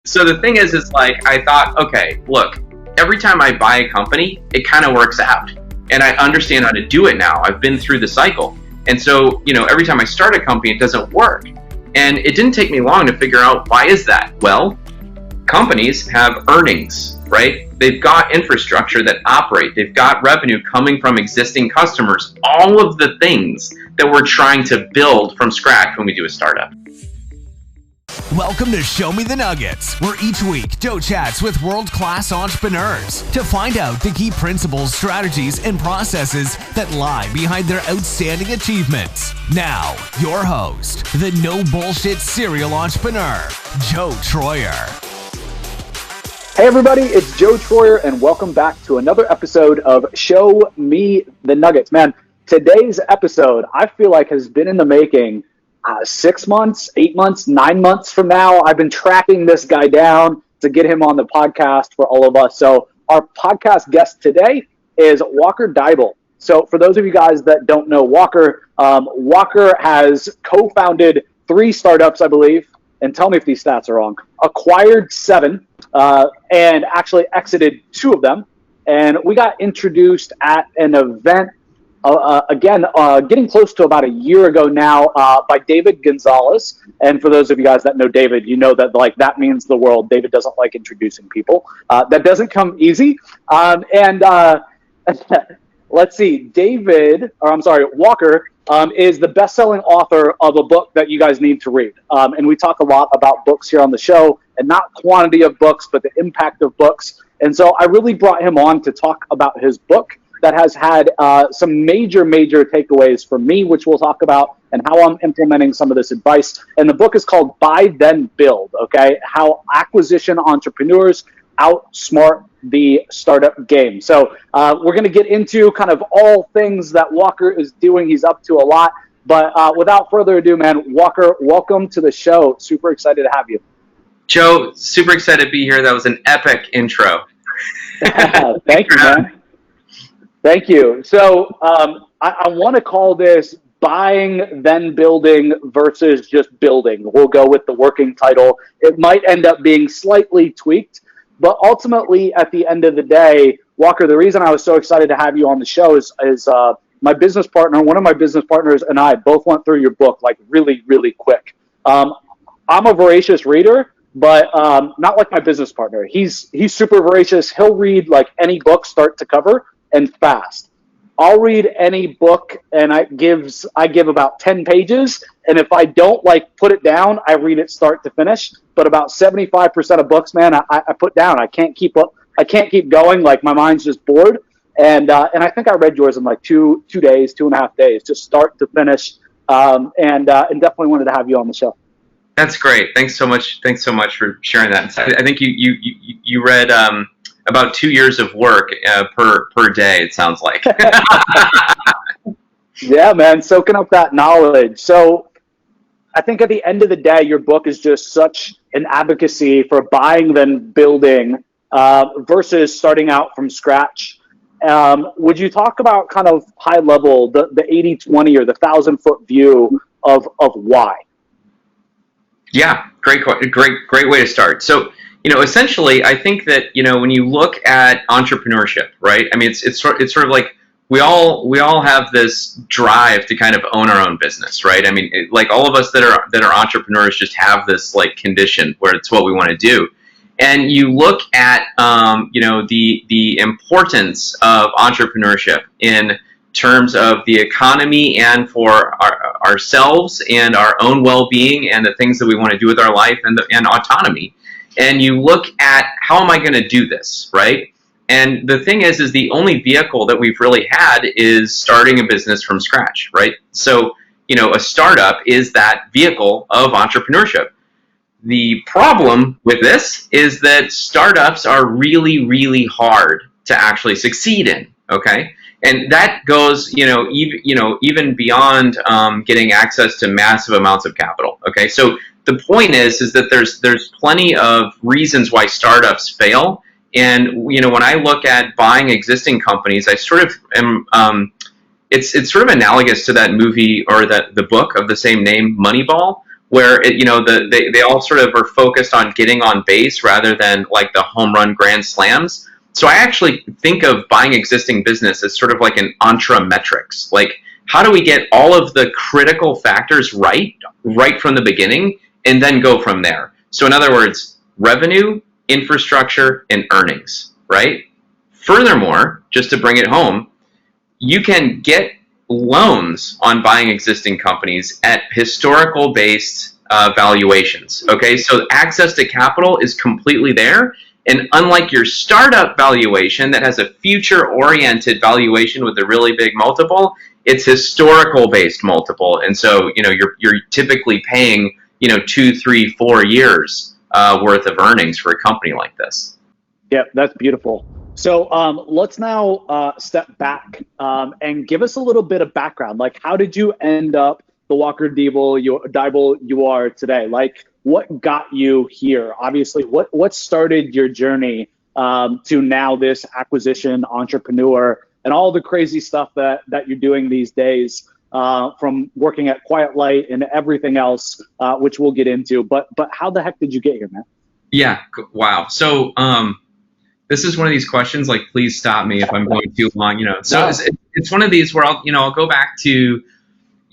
So the thing is like, I thought, okay, look, every time I buy a company, it kind of works out. And I understand how to do it now. I've been through the cycle. And so, every time I start a company, it doesn't work. And it didn't take me long to figure out, why is that? Well, companies have earnings, right? They've got infrastructure that operate. They've got revenue coming from existing customers. All of the things that we're trying to build from scratch when we do a startup. Welcome to Show Me the Nuggets, where each week Joe chats with world-class entrepreneurs to find out the key principles, strategies, and processes that lie behind their outstanding achievements. Now, your host, the no-bullshit serial entrepreneur, Joe Troyer. Hey everybody, it's Joe Troyer, and welcome back to another episode of Show Me the Nuggets. Man, today's episode, I feel like has been in the making 6 months, 8 months, 9 months from now. I've been tracking this guy down to get him on the podcast for all of us. So our podcast guest today is Walker Deibel. So for those of you guys that don't know Walker, Walker has co-founded 3 startups, I believe, and tell me if these stats are wrong, acquired 7, and actually exited 2 of them. And we got introduced at an event getting close to about a year ago now, by David Gonzalez. And for those of you guys that know David, you know that that means the world. David doesn't like introducing people. That doesn't come easy. Let's see, Walker is the best-selling author of a book that you guys need to read. And we talk a lot about books here on the show, and not quantity of books, but the impact of books. And so I really brought him on to talk about his book that has had some major takeaways for me, which we'll talk about, and how I'm implementing some of this advice. And the book is called Buy Then Build, okay? How acquisition entrepreneurs outsmart the startup game. So we're going to get into kind of all things that Walker is doing. He's up to a lot. But without further ado, man, Walker, welcome to the show. Super excited to have you. Joe, super excited to be here. That was an epic intro. Thank you, man. Thank you. So I want to call this buying, then building versus just building. We'll go with the working title. It might end up being slightly tweaked, but ultimately at the end of the day, Walker, the reason I was so excited to have you on the show is my business partner, one of my business partners and I both went through your book like really quick. I'm a voracious reader, but not like my business partner. He's super voracious. He'll read like any book start to cover and fast. I'll read any book and I give about 10 pages, and if I don't put it down, I read it start to finish. But about 75% of books, man, I put down. I can't keep up. I can't keep going. My mind's just bored. And I think I read yours in 2 days, 2.5 days, just start to finish. And definitely wanted to have you on the show. That's great. Thanks so much for sharing that. I think you read about 2 years of work per day, it sounds like. Yeah, man, soaking up that knowledge. So I think at the end of the day, your book is just such an advocacy for buying then building versus starting out from scratch. Would you talk about kind of high level, the 80-20 or the 1,000-foot view of why? Yeah, great way to start. So, essentially, I think that, when you look at entrepreneurship, right? I mean, it's sort of like we all have this drive to kind of own our own business, right? I mean, all of us that are entrepreneurs just have this condition where it's what we want to do. And you look at, the importance of entrepreneurship in terms of the economy and for ourselves and our own well-being and the things that we want to do with our life and autonomy. And you look at, how am I going to do this, right? And the thing is the only vehicle that we've really had is starting a business from scratch, right? So, a startup is that vehicle of entrepreneurship. The problem with this is that startups are really hard to actually succeed in, okay? And that goes, even beyond getting access to massive amounts of capital, okay? So the point is that there's plenty of reasons why startups fail. And, when I look at buying existing companies, I sort of am, it's sort of analogous to that movie or the book of the same name, Moneyball, where they all sort of are focused on getting on base rather than like the home run grand slams. So I actually think of buying existing business as sort of like an metrics. Like, how do we get all of the critical factors right from the beginning, and then go from there? So in other words, revenue, infrastructure, and earnings, right? Furthermore, just to bring it home, you can get loans on buying existing companies at historical based valuations. Okay, so access to capital is completely there. And unlike your startup valuation that has a future oriented valuation with a really big multiple, it's historical based multiple. And so, you're typically paying, 2, 3, 4 years worth of earnings for a company like this. Yeah, that's beautiful. So let's now step back and give us a little bit of background. Like, how did you end up the Walker Deibel you are today? Like, what got you here? Obviously, what started your journey to now this acquisition entrepreneur and all the crazy stuff that you're doing these days, from working at Quiet Light and everything else, which we'll get into. But how the heck did you get here, man? Yeah, wow. So this is one of these questions, like, please stop me if I'm going too long, So it's one of these where I'll go back to,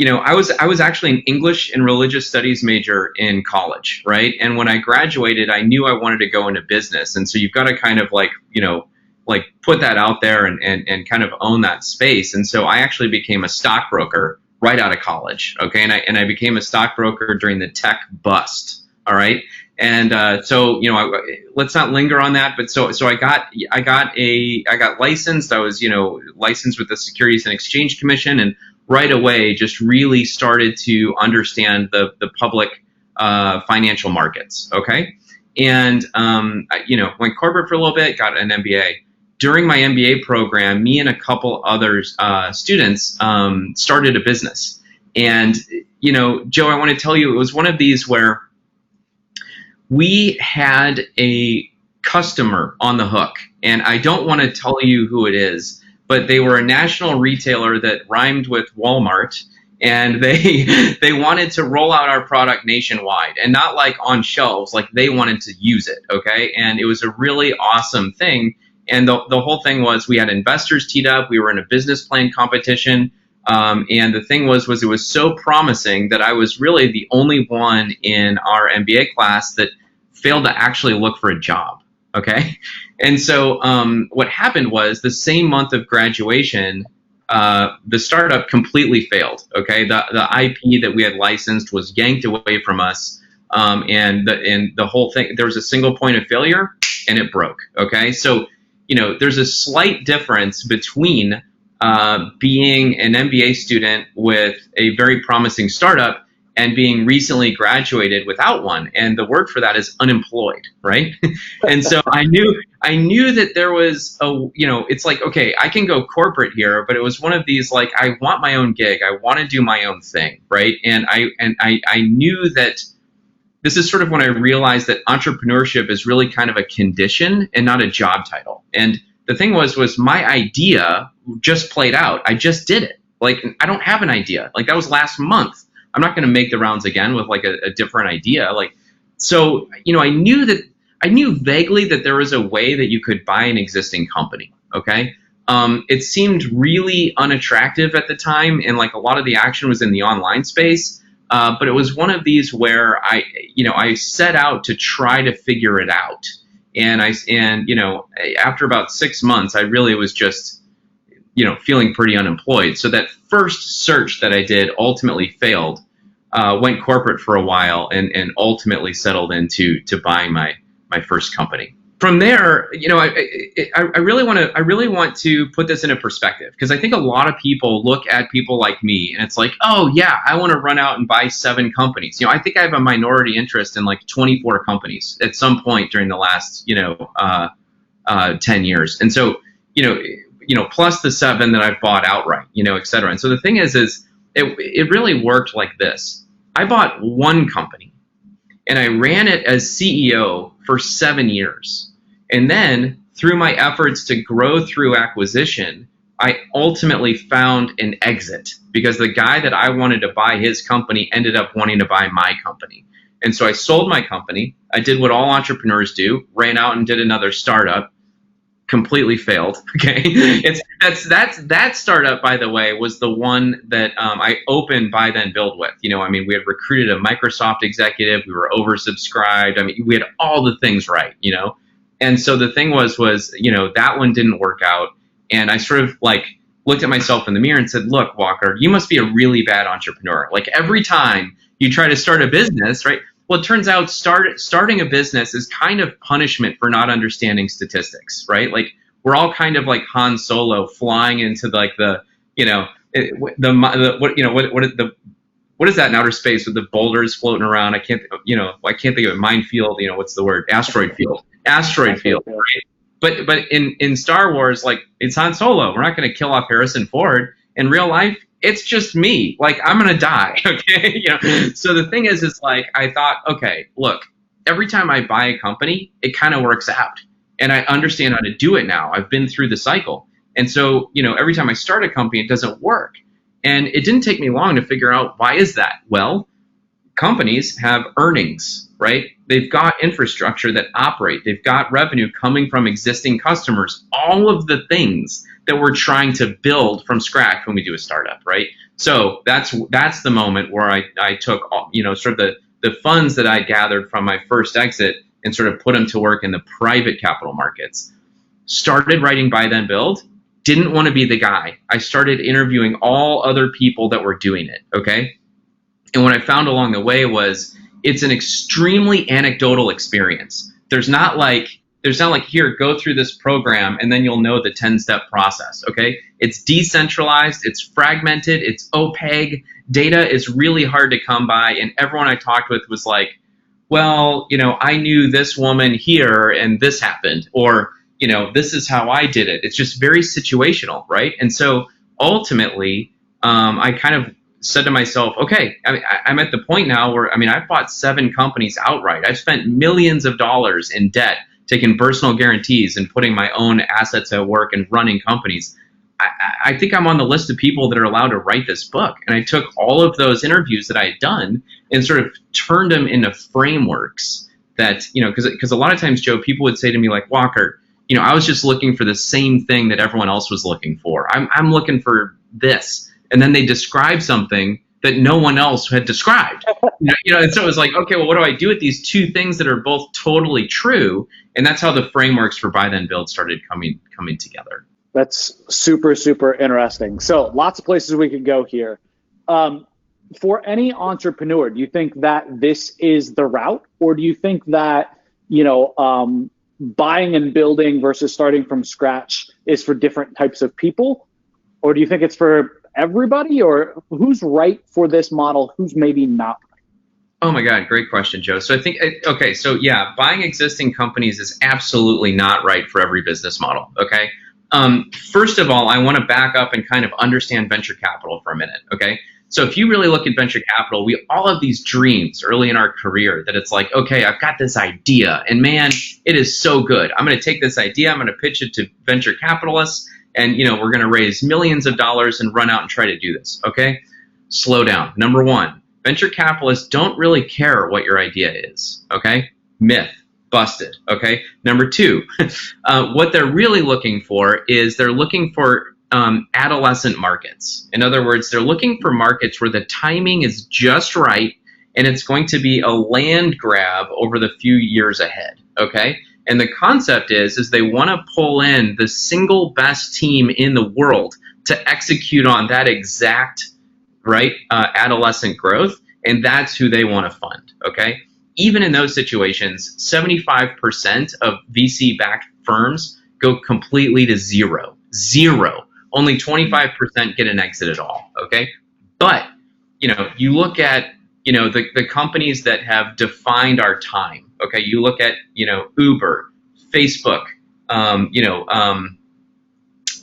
I was actually an English and religious studies major in college, right? And when I graduated, I knew I wanted to go into business. And so you've got to kind of like put that out there and kind of own that space. And so I actually became a stockbroker right out of college. Okay. And I became a stockbroker during the tech bust. All right. And so let's not linger on that. But so I got licensed. I was licensed with the Securities and Exchange Commission, and right away just really started to understand the public financial markets. Okay, and went corporate for a little bit, got an MBA. During my MBA program, me and a couple other students started a business. And Joe, I want to tell you, it was one of these where we had a customer on the hook, and I don't want to tell you who it is, but they were a national retailer that rhymed with Walmart, and they wanted to roll out our product nationwide, and not like on shelves, like they wanted to use it. Okay, and it was a really awesome thing. And the whole thing was, we had investors teed up, we were in a business plan competition. And the thing was it was so promising that I was really the only one in our MBA class that failed to actually look for a job. Okay. And so what happened was, the same month of graduation, the startup completely failed. Okay. The IP that we had licensed was yanked away from us. And the whole thing, there was a single point of failure and it broke. Okay. So, there's a slight difference between being an MBA student with a very promising startup and being recently graduated without one. And the word for that is unemployed, right? And so I knew that there was it's like, okay, I can go corporate here, but it was one of these, like, I want my own gig. I want to do my own thing, right? And I knew that this is sort of when I realized that entrepreneurship is really kind of a condition and not a job title. And the thing was my idea just played out. I just did it. Like, I don't have an idea. Like, that was last month. I'm not going to make the rounds again with like a different idea. Like, so, I knew vaguely that there was a way that you could buy an existing company. Okay. It seemed really unattractive at the time. And like, a lot of the action was in the online space. But it was one of these where I set out to try to figure it out. And after about 6 months, I really was just, feeling pretty unemployed. So that first search that I did ultimately failed, went corporate for a while, and ultimately settled into buying my first company. From there, I really want to put this into perspective, because I think a lot of people look at people like me and it's like, oh yeah, I want to run out and buy 7 companies. I think I have a minority interest in like 24 companies at some point during the last 10 years, and so plus the 7 that I've bought outright, et cetera. And so the thing is it really worked like this. I bought one company and I ran it as CEO for 7 years. And then through my efforts to grow through acquisition, I ultimately found an exit because the guy that I wanted to buy his company ended up wanting to buy my company. And so I sold my company. I did what all entrepreneurs do, ran out and did another startup, completely failed. Okay. That startup, by the way, was the one that I opened Buy Then Build with. We had recruited a Microsoft executive. We were oversubscribed. We had all the things right, And so the thing was, that one didn't work out. And I sort of looked at myself in the mirror and said, look, Walker, you must be a really bad entrepreneur. Every time you try to start a business, right? Well, it turns out starting a business is kind of punishment for not understanding statistics, right? We're all kind of like Han Solo flying into what is that in outer space with the boulders floating around? I can't think of it. Minefield, what's the word? Asteroid field, right? But in Star Wars, it's Han Solo. We're not going to kill off Harrison Ford. In real life, it's just me. I'm going to die. Okay. So the thing is I thought, okay, look, every time I buy a company, it kind of works out and I understand how to do it now. I've been through the cycle. And so, every time I start a company, it doesn't work. And it didn't take me long to figure out why is that? Well, companies have earnings, right? They've got infrastructure that operate. They've got revenue coming from existing customers, all of the things that we're trying to build from scratch when we do a startup, right? So that's the moment where I took, sort of the funds that I gathered from my first exit and sort of put them to work in the private capital markets. Started writing Buy Then Build. Didn't want to be the guy. I started interviewing all other people that were doing it, okay? And what I found along the way was it's an extremely anecdotal experience. There's not like, here, go through this program and then you'll know the 10-step process, okay? It's decentralized, it's fragmented, it's opaque. Data is really hard to come by. And everyone I talked with was like, well, I knew this woman here and this happened, or, this is how I did it. It's just very situational, right? And so ultimately, I kind of said to myself, okay, I'm at the point now where, I've bought 7 companies outright. I've spent millions of dollars in debt, taking personal guarantees and putting my own assets at work and running companies. I think I'm on the list of people that are allowed to write this book. And I took all of those interviews that I had done and sort of turned them into frameworks that, because a lot of times, Joe, people would say to me like, Walker, I was just looking for the same thing that everyone else was looking for. I'm looking for this. And then they describe something that no one else had described. And so it was like, okay, well, what do I do with these two things that are both totally true? And that's how the frameworks for Buy Then Build started coming together. That's super, super interesting. So lots of places we could go here. For any entrepreneur, do you think that this is the route? Or do you think that, buying and building versus starting from scratch is for different types of people? Or do you think it's for everybody? Or who's right for this model? Who's maybe not? Oh my God, great question, Joe. So I think, okay, so yeah, buying existing companies is absolutely not right for every business model, okay? First of all, I want to back up and kind of understand venture capital for a minute, okay? So if you really look at venture capital, we all have these dreams early in our career that it's like, okay, I've got this idea and man, it is so good. I'm going to take this idea, I'm going to pitch it to venture capitalists and, we're going to raise millions of dollars and run out and try to do this, okay? Slow down. Number one, venture capitalists don't really care what your idea is, okay? Myth. Busted, okay? Number two, what they're really looking for is they're looking for adolescent markets. In other words, they're looking for markets where the timing is just right and it's going to be a land grab over the few years ahead, okay? And the concept is they want to pull in the single best team in the world to execute on that exact, right, adolescent growth, and that's who they want to fund, okay? Even in those situations, 75% of VC-backed firms go completely to zero. Only 25% get an exit at all, okay? But, you look at, the companies that have defined our time, okay? You look at, Uber, Facebook,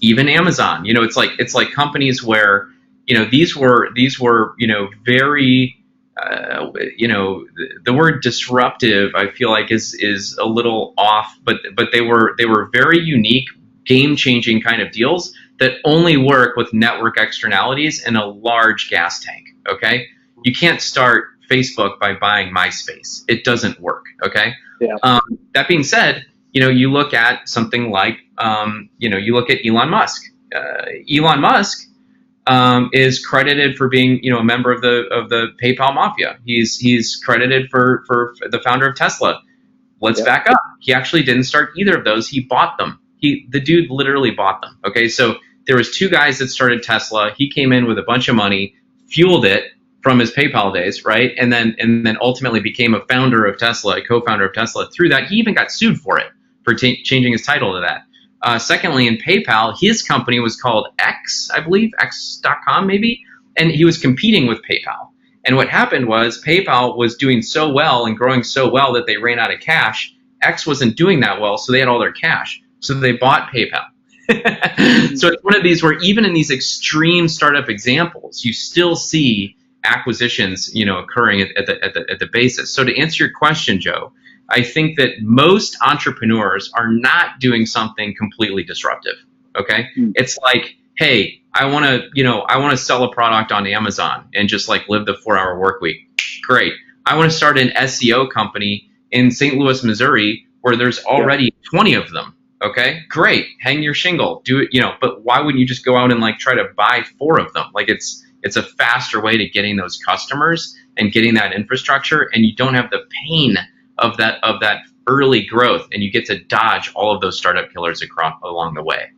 even Amazon. It's like companies where, these were, very, the word disruptive, I feel like is a little off, but they were very unique game-changing kind of deals that only work with network externalities and a large gas tank, okay? You can't start Facebook by buying MySpace. It doesn't work, okay? Yeah. That being said, you look at something like, you look at Elon Musk. Elon Musk is credited for being, a member of the PayPal mafia. He's credited for the founder of Tesla. Let's back up. He actually didn't start either of those. He bought them. The dude literally bought them. Okay, so there was two guys that started Tesla. He came in with a bunch of money, fueled it from his PayPal days, right? And then ultimately became a founder of Tesla, a co-founder of Tesla. Through that, he even got sued for it, for changing his title to that. Secondly, in PayPal, his company was called X, I believe, X.com maybe, and he was competing with PayPal. And what happened was PayPal was doing so well and growing so well that they ran out of cash. X wasn't doing that well, so they had all their cash. So they bought PayPal. So it's one of these where even in these extreme startup examples, you still see acquisitions, occurring at the basis. So to answer your question, Joe, I think that most entrepreneurs are not doing something completely disruptive. Okay, it's like, hey, I want to sell a product on Amazon and just like live the 4-hour work week. Great. I want to start an SEO company in St. Louis, Missouri, where there's already 20 of them. Okay, great. Hang your shingle. Do it. But why wouldn't you just go out and like try to buy 4 of them? Like it's a faster way to getting those customers and getting that infrastructure, and you don't have the pain of that early growth, and you get to dodge all of those startup killers along the way.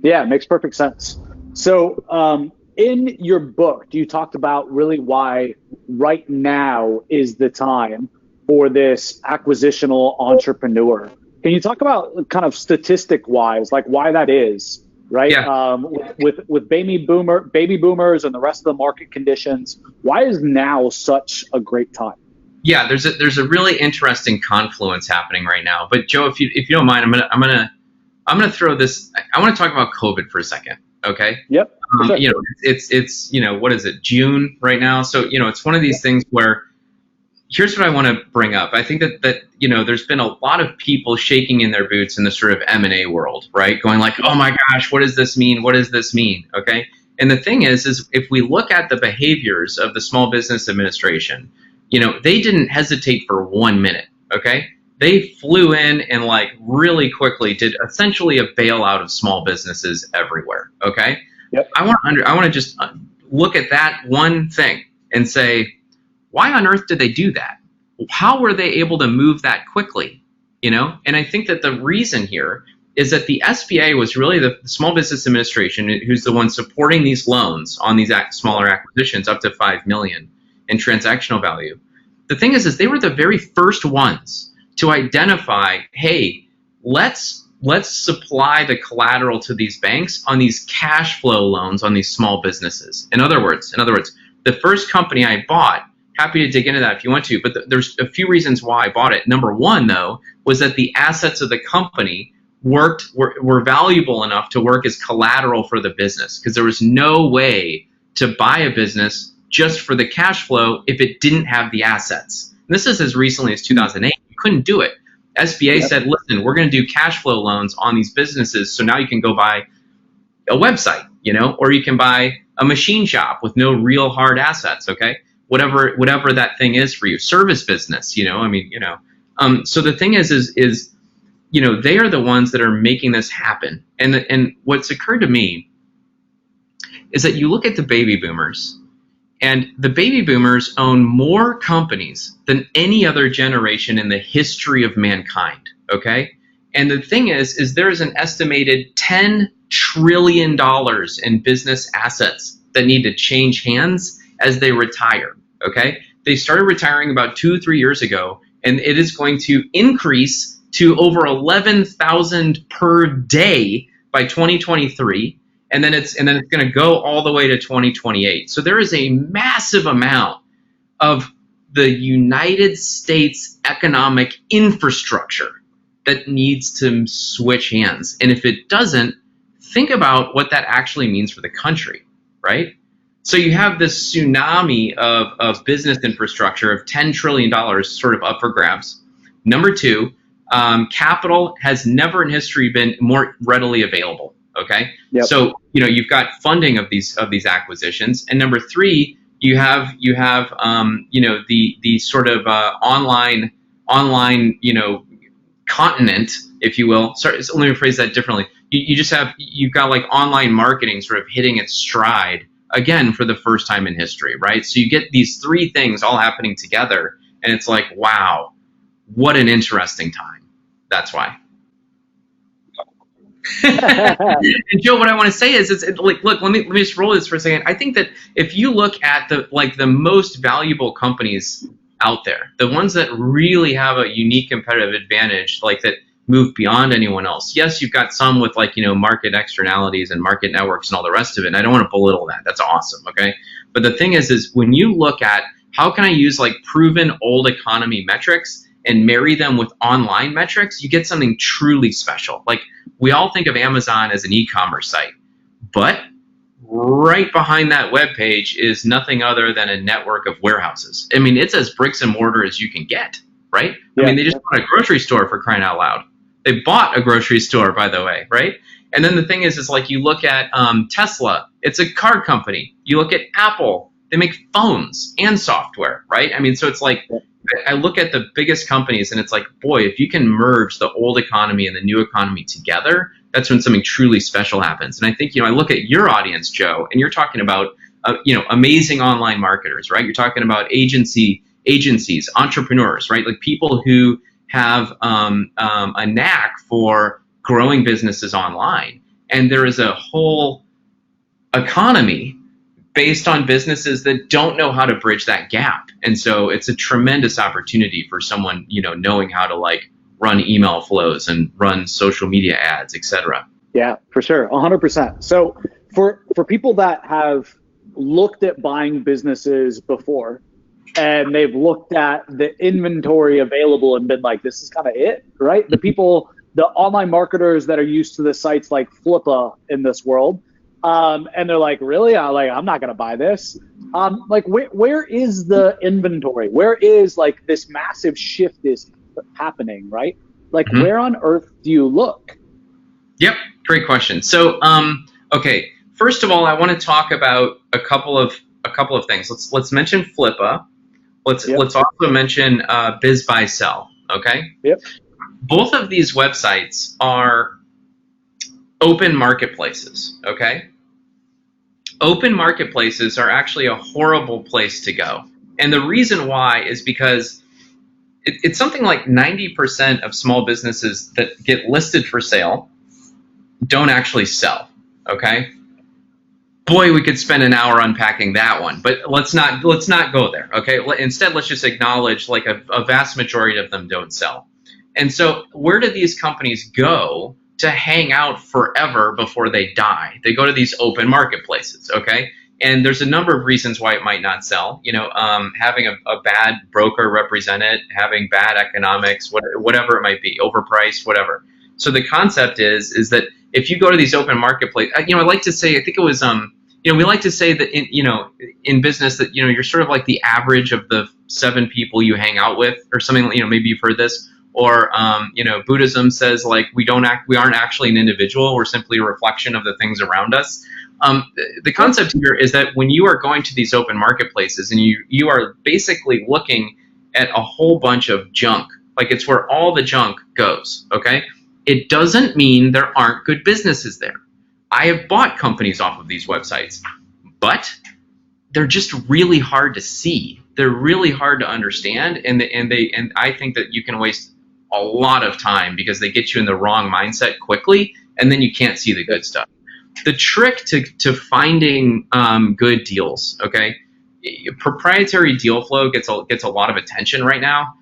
Yeah, it makes perfect sense. So in your book, you talked about really why right now is the time for this acquisitional entrepreneur. Can you talk about kind of statistic wise, like why that is, right? Yeah. With baby boomers and the rest of the market conditions, why is now such a great time? Yeah, there's a really interesting confluence happening right now. But Joe, if you don't mind, I'm gonna throw this. I want to talk about COVID for a second. Okay. Yep. Sure. It's what is it, June right now? So it's one of these things where here's what I want to bring up. I think that there's been a lot of people shaking in their boots in the sort of M&A world, right? Going like, oh my gosh, what does this mean? What does this mean? Okay. And the thing is if we look at the behaviors of the Small Business Administration, they didn't hesitate for 1 minute. Okay. They flew in and like really quickly did essentially a bailout of small businesses everywhere. Okay. Yep. I want to just look at that one thing and say, why on earth did they do that? How were they able to move that quickly? And I think that the reason here is that the SBA was really the Small Business Administration, who's the one supporting these loans on these smaller acquisitions up to $5 million in transactional value. The thing is they were the very first ones to identify, hey, let's supply the collateral to these banks on these cash flow loans on these small businesses. In other words, the first company I bought, happy to dig into that if you want to, but there's a few reasons why I bought it. Number one, though, was that the assets of the company were valuable enough to work as collateral for the business, because there was no way to buy a business just for the cash flow if it didn't have the assets. And this is as recently as 2008. You couldn't do it. SBA said, listen, we're going to do cash flow loans on these businesses, so now you can go buy a website, or you can buy a machine shop with no real hard assets, okay? Whatever that thing is for you, service business, So the thing is they are the ones that are making this happen. And what's occurred to me is that you look at the baby boomers, and the baby boomers own more companies than any other generation in the history of mankind, okay? And the thing is there is an estimated $10 trillion in business assets that need to change hands as they retire, okay? They started retiring about 2-3 years ago, and it is going to increase to over 11,000 per day by 2023. And then it's going to go all the way to 2028. So there is a massive amount of the United States economic infrastructure that needs to switch hands. And if it doesn't, think about what that actually means for the country, right? So you have this tsunami of business infrastructure of $10 trillion sort of up for grabs. Number two, Capital has never in history been more readily available. Okay, Yep. so you've got funding of these acquisitions, and number three, you have the sort of online continent, if you will. Sorry, so let me phrase that differently. You've got like online marketing sort of hitting its stride again for the first time in history, right? So you get these three things all happening together, and it's like, wow, what an interesting time. That's why. And Joe, what I want to say is, look, let me just roll this for a second. I think that if you look at the most valuable companies out there, the ones that really have a unique competitive advantage, like that move beyond anyone else. Yes, you've got some with market externalities and market networks and all the rest of it. And I don't want to belittle that. That's awesome. Okay. But the thing is when you look at how can I use proven old economy metrics and marry them with online metrics, you get something truly special. Like, we all think of Amazon as an e-commerce site, but right behind that web page is nothing other than a network of warehouses. I mean, it's as bricks and mortar as you can get, right? Yeah. I mean, they just bought a grocery store, for crying out loud. They bought a grocery store, by the way, right? And then the thing is you look at Tesla, it's a car company. You look at Apple, they make phones and software, right? I mean, so it's like, I look at the biggest companies and it's like, boy, if you can merge the old economy and the new economy together, that's when something truly special happens. And I think, I look at your audience, Joe, and you're talking about, amazing online marketers, right? You're talking about agencies, entrepreneurs, right? Like people who have a knack for growing businesses online. And there is a whole economy based on businesses that don't know how to bridge that gap. And so it's a tremendous opportunity for someone, knowing how to run email flows and run social media ads, etc. Yeah, for sure. 100%. So for people that have looked at buying businesses before and they've looked at the inventory available and been like, this is kind of it, right? The online marketers that are used to the sites like Flippa in this world, and they're like, really? I'm not going to buy this. Where is the inventory? Where is this massive shift is happening, right? Where on earth do you look? Yep. Great question. So, okay. First of all, I want to talk about a couple of things. Let's mention Flippa. Let's also mention Biz Buy Sell. Okay. Yep. Both of these websites are open marketplaces. Okay. Open marketplaces are actually a horrible place to go, and the reason why is because it's something like 90% of small businesses that get listed for sale don't actually sell. Okay. Boy, we could spend an hour unpacking that one, but let's not go there. Okay. Instead, let's just acknowledge a vast majority of them don't sell. And so where do these companies go to hang out forever before they die? They go to these open marketplaces. Okay. And there's a number of reasons why it might not sell. Having a bad broker represent it, having bad economics, whatever it might be, overpriced, whatever. So the concept is that if you go to these open marketplaces, I like to say, I think it was, we like to say that in business that, you're sort of like the average of the 7 people you hang out with, or something. Maybe you've heard this, or Buddhism says we aren't actually an individual. We're simply a reflection of the things around us. The concept here is that when you are going to these open marketplaces and you are basically looking at a whole bunch of junk, it's where all the junk goes. Okay. It doesn't mean there aren't good businesses there. I have bought companies off of these websites, but they're just really hard to see. They're really hard to understand, and I think that you can waste a lot of time because they get you in the wrong mindset quickly, and then you can't see the good stuff. The trick to finding good deals, okay? Proprietary deal flow gets a lot of attention right now.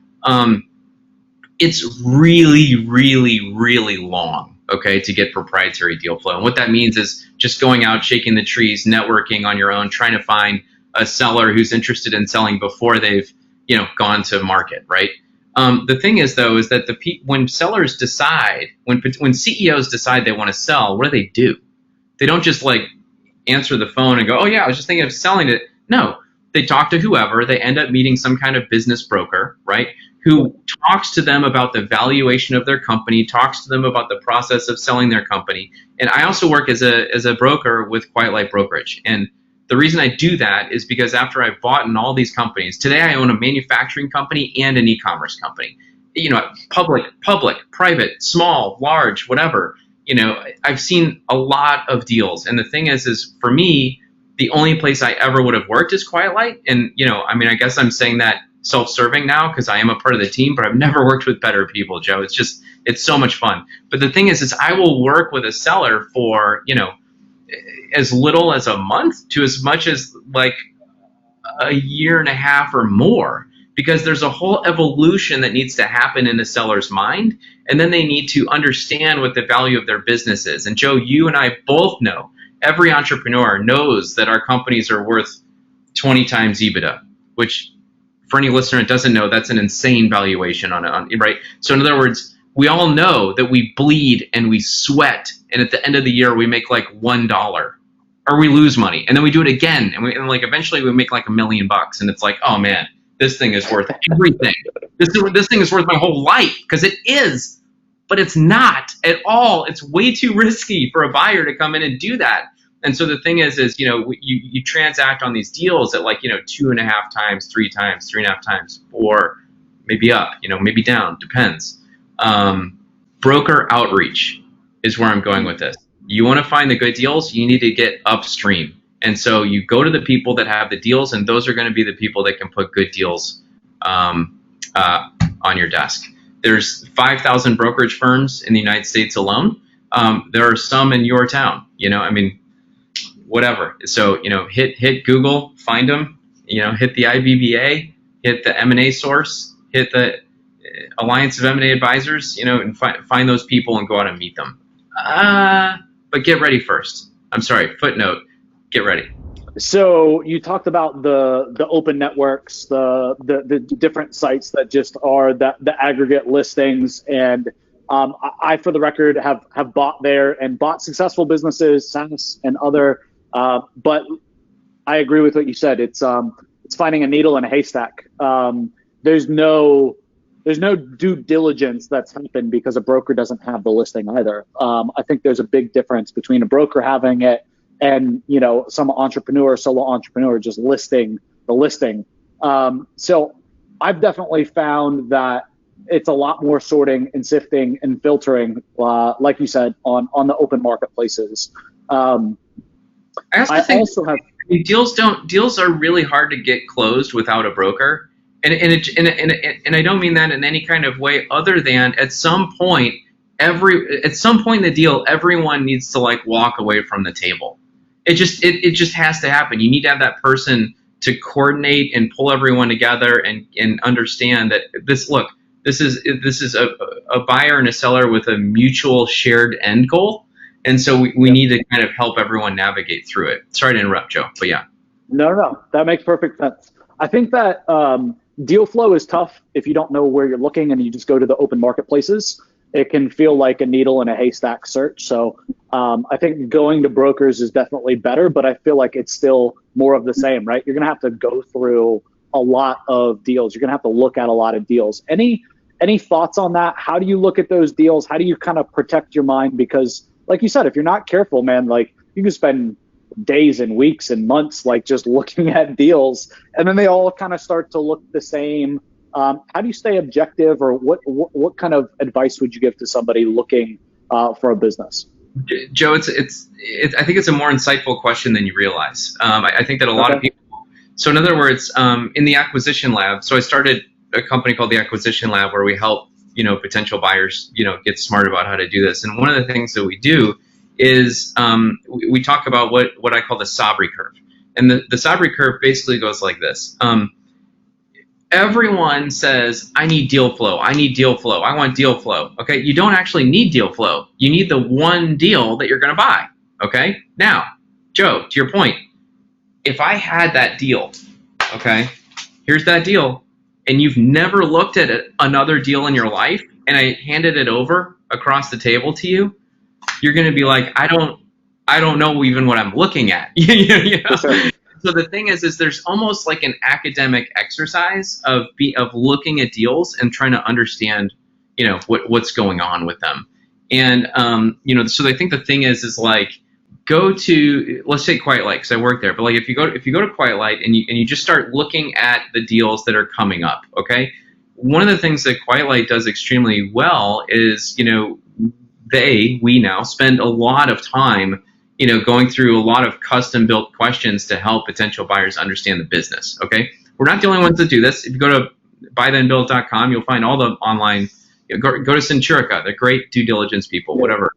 It's really, really, really long, okay, to get proprietary deal flow. And what that means is just going out, shaking the trees, networking on your own, trying to find a seller who's interested in selling before they've, gone to market, right? The thing is, though, is that when sellers decide, when CEOs decide they want to sell, what do? They don't just answer the phone and go, oh yeah, I was just thinking of selling it. No, they talk to whoever. They end up meeting some kind of business broker, right? who talks to them about the valuation of their company, talks to them about the process of selling their company. And I also work as a broker with Quiet Light Brokerage. And the reason I do that is because after I've bought in all these companies, today I own a manufacturing company and an e-commerce company. Public, private, small, large, whatever. I've seen a lot of deals. And the thing is for me, the only place I ever would have worked is Quiet Light. And, I guess I'm saying that self-serving now because I am a part of the team, but I've never worked with better people, Joe. It's so much fun. But the thing is I will work with a seller for, as little as a month to as much as like a year and a half or more, because there's a whole evolution that needs to happen in the seller's mind. And then they need to understand what the value of their business is. And Joe, you and I both know, every entrepreneur knows that our companies are worth 20 times EBITDA, which for any listener that doesn't know, that's an insane valuation right? So in other words, we all know that we bleed and we sweat, and at the end of the year we make like $1, or we lose money, and then we do it again, and eventually we make like $1 million, and it's like, oh man, this thing is worth everything. This thing is worth my whole life, because it is, but it's not at all. It's way too risky for a buyer to come in and do that. And so the thing is you transact on these deals at 2.5 times, 3 times, 3.5 times, or maybe up, maybe down, depends. Broker outreach is where I'm going with this. You want to find the good deals, you need to get upstream. And so you go to the people that have the deals, and those are going to be the people that can put good deals on your desk. There's 5,000 brokerage firms in the United States alone. There are some in your town, whatever. So, hit Google, find them, hit the IBBA, hit the M&A source, hit the Alliance of M&A Advisors, and find those people and go out and meet them. But get ready first. I'm sorry, footnote, get ready. So you talked about the open networks, the different sites that just are the aggregate listings. And I, for the record, have bought there and bought successful businesses, SaaS and other. But I agree with what you said. It's finding a needle in a haystack. There's no due diligence that's happened because a broker doesn't have the listing either. I think there's a big difference between a broker having it and some solo entrepreneur just listing the listing. So I've definitely found that it's a lot more sorting and sifting and filtering, like you said, on the open marketplaces. Deals are really hard to get closed without a broker, and I don't mean that in any kind of way other than at some point in the deal, everyone needs to walk away from the table. It just has to happen. You need to have that person to coordinate and pull everyone together and understand that this is a buyer and a seller with a mutual shared end goal. And so we need to kind of help everyone navigate through it. Sorry to interrupt, Joe, but yeah. No, that makes perfect sense. I think that deal flow is tough if you don't know where you're looking and you just go to the open marketplaces. It can feel like a needle in a haystack search. So I think going to brokers is definitely better, but I feel like it's still more of the same, right? You're going to have to go through a lot of deals. You're going to have to look at a lot of deals. Any thoughts on that? How do you look at those deals? How do you kind of protect your mind? Because like you said, if you're not careful, man, you can spend days and weeks and months just looking at deals, and then they all kind of start to look the same. How do you stay objective, or what kind of advice would you give to somebody looking for a business? Joe, I think it's a more insightful question than you realize. I think that a lot of people. So in other words, in the acquisition lab. So I started a company called the Acquisition Lab where we help potential buyers get smart about how to do this. And one of the things that we do is we talk about what I call the Sabri curve. And the Sabri curve basically goes like this. Everyone says, I need deal flow. I need deal flow. I want deal flow. Okay. You don't actually need deal flow. You need the one deal that you're going to buy. Okay. Now, Joe, to your point, if I had that deal, okay, here's that deal, and you've never looked at another deal in your life, and I handed it over across the table to you, you're going to be like, I don't know even what I'm looking at. so the thing is there's almost like an academic exercise of looking at deals and trying to understand, what's going on with them. And so I think the thing is like, go to, let's say Quiet Light, because I work there. But like if you go to Quiet Light and you just start looking at the deals that are coming up, okay? One of the things that Quiet Light does extremely well is, we now spend a lot of time, going through a lot of custom built questions to help potential buyers understand the business. Okay. We're not the only ones that do this. If you go to buythenbuild.com, you'll find all the online, go to Centurica, they're great due diligence people, whatever.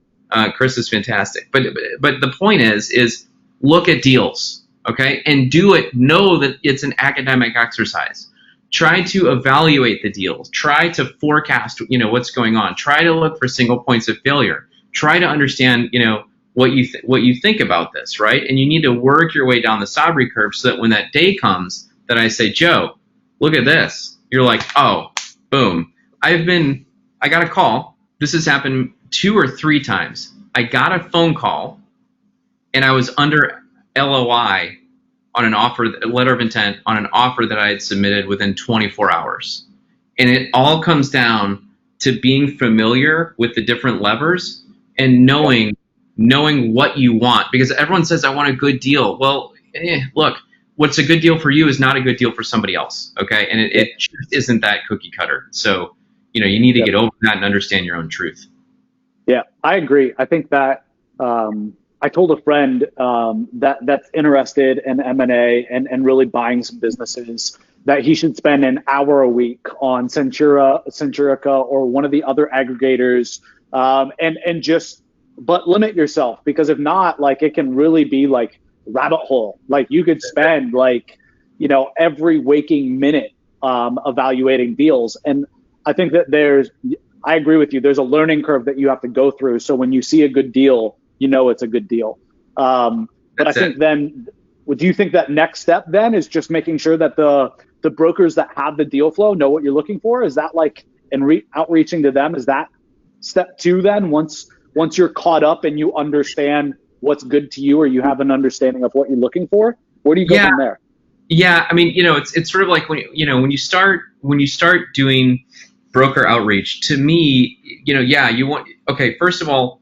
Chris is fantastic. But the point is look at deals. Okay. And know that it's an academic exercise. Try to evaluate the deals. Try to forecast, what's going on. Try to look for single points of failure. Try to understand, what you think about this, right? And you need to work your way down the Sabri curve so that when that day comes that I say, Joe, look at this, you're like, oh, boom. I got a call. This has happened 2 or 3 times. I got a phone call and I was under LOI on an offer, a letter of intent on an offer that I had submitted within 24 hours. And it all comes down to being familiar with the different levers and knowing what you want, because everyone says, I want a good deal. Well, look, what's a good deal for you is not a good deal for somebody else. Okay. And it just isn't that cookie cutter. So, you need to get over that and understand your own truth. Yeah, I agree. I think that, I told a friend that's interested in M&A and really buying some businesses that he should spend an hour a week on Centurica or one of the other aggregators, but limit yourself, because if not, like, it can really be like rabbit hole. Like you could spend every waking minute evaluating deals. And I think that I agree with you. There's a learning curve that you have to go through. So when you see a good deal, it's a good deal. But I think then, do you think that next step then is just making sure that the brokers that have the deal flow know what you're looking for? Is that like, outreaching to them, is that step 2 then, once you're caught up and you understand what's good to you, or you have an understanding of what you're looking for? Where do you go from there? Yeah. I mean, it's sort of like when you start doing broker outreach, to me, first of all,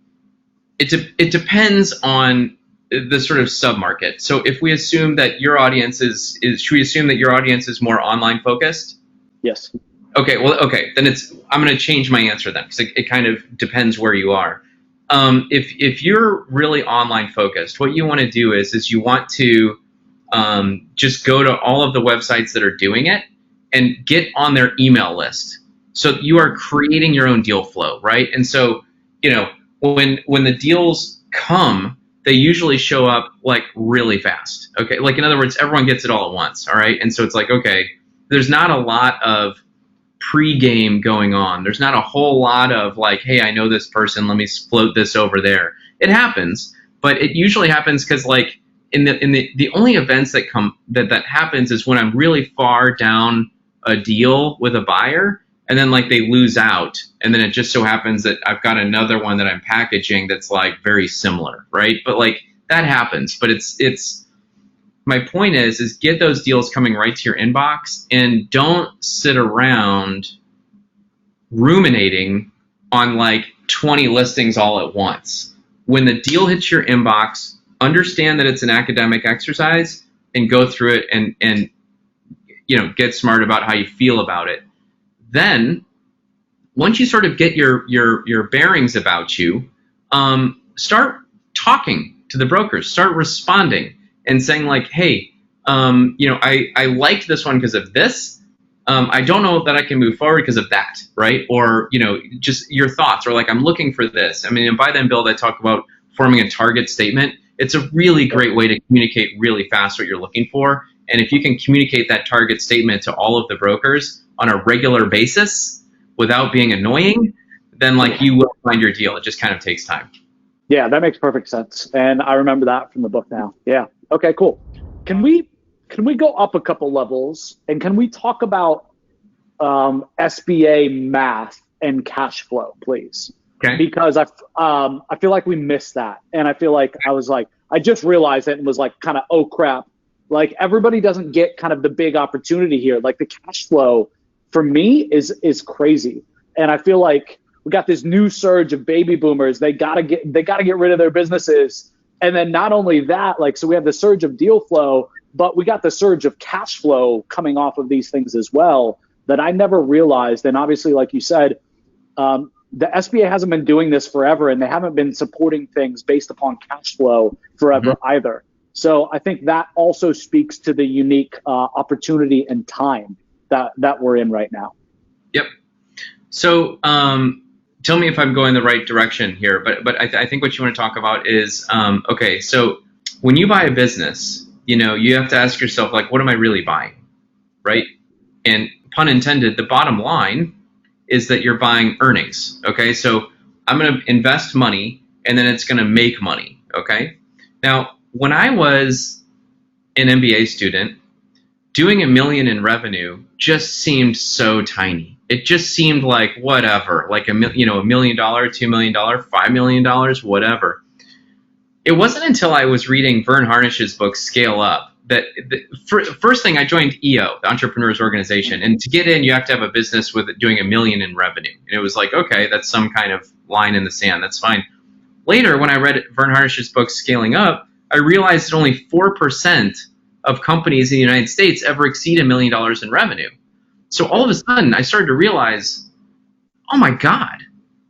it depends on the sort of sub-market. So if we assume that your audience should we assume that your audience is more online focused? Yes. Okay. Then I'm going to change my answer then, because it kind of depends where you are. If you're really online focused, what you want to do is you want to just go to all of the websites that are doing it and get on their email list. So you are creating your own deal flow, right? And so, when the deals come, they usually show up like really fast. Okay. Like in other words, everyone gets it all at once. All right. And so it's like, okay, there's not a lot of pre-game going on. There's not a whole lot of like, hey, I know this person, let me float this over there. It happens, but it usually happens because like in the only events that happens is when I'm really far down a deal with a buyer, and then like they lose out, and then it just so happens that I've got another one that I'm packaging that's like very similar, right? But like that happens. But it's my point is get those deals coming right to your inbox, and don't sit around ruminating on like 20 listings all at once. When the deal hits your inbox, understand that it's an academic exercise and go through it and get smart about how you feel about it. Then once you sort of get your bearings about you, start talking to the brokers, start responding and saying like, hey, I liked this one because of this. I don't know that I can move forward because of that, right? Or, just your thoughts, or like, I'm looking for this. I mean, in Buy Then Build, I talk about forming a target statement. It's a really great way to communicate really fast what you're looking for. And if you can communicate that target statement to all of the brokers on a regular basis without being annoying, then like you will find your deal. It just kind of takes time. Yeah, that makes perfect sense. And I remember that from the book now. Yeah. Okay, cool. Can we go up a couple levels, and can we talk about SBA math and cash flow, please? Okay. Because I feel like we missed that. And I feel like I just realized it and was like kind of, oh crap, Like everybody doesn't get kind of the big opportunity here. Like the cash flow for me is crazy. And I feel like we got this new surge of baby boomers. They gotta get rid of their businesses. And then not only that, like, so we have the surge of deal flow, but we got the surge of cash flow coming off of these things as well that I never realized. And obviously, like you said, the SBA hasn't been doing this forever, and they haven't been supporting things based upon cash flow forever either. So I think that also speaks to the unique opportunity and time that we're in right now. Yep. So tell me if I'm going the right direction here, but I think what you want to talk about is, okay, so when you buy a business, you have to ask yourself, like, what am I really buying, right? And pun intended, the bottom line is that you're buying earnings, okay? So I'm going to invest money, and then it's going to make money, okay? Now, when I was an MBA student, doing $1 million in revenue just seemed so tiny. It just seemed like whatever, like $1 million, $2 million, $5 million, whatever. It wasn't until I was reading Vern Harnish's book, Scale Up, that first thing I joined EO, the Entrepreneurs Organization. And to get in, you have to have a business with doing $1 million in revenue. And it was like, okay, that's some kind of line in the sand. That's fine. Later, when I read Vern Harnish's book, Scaling Up, I realized that only 4% of companies in the United States ever exceed $1 million in revenue. So all of a sudden, I started to realize, oh my God,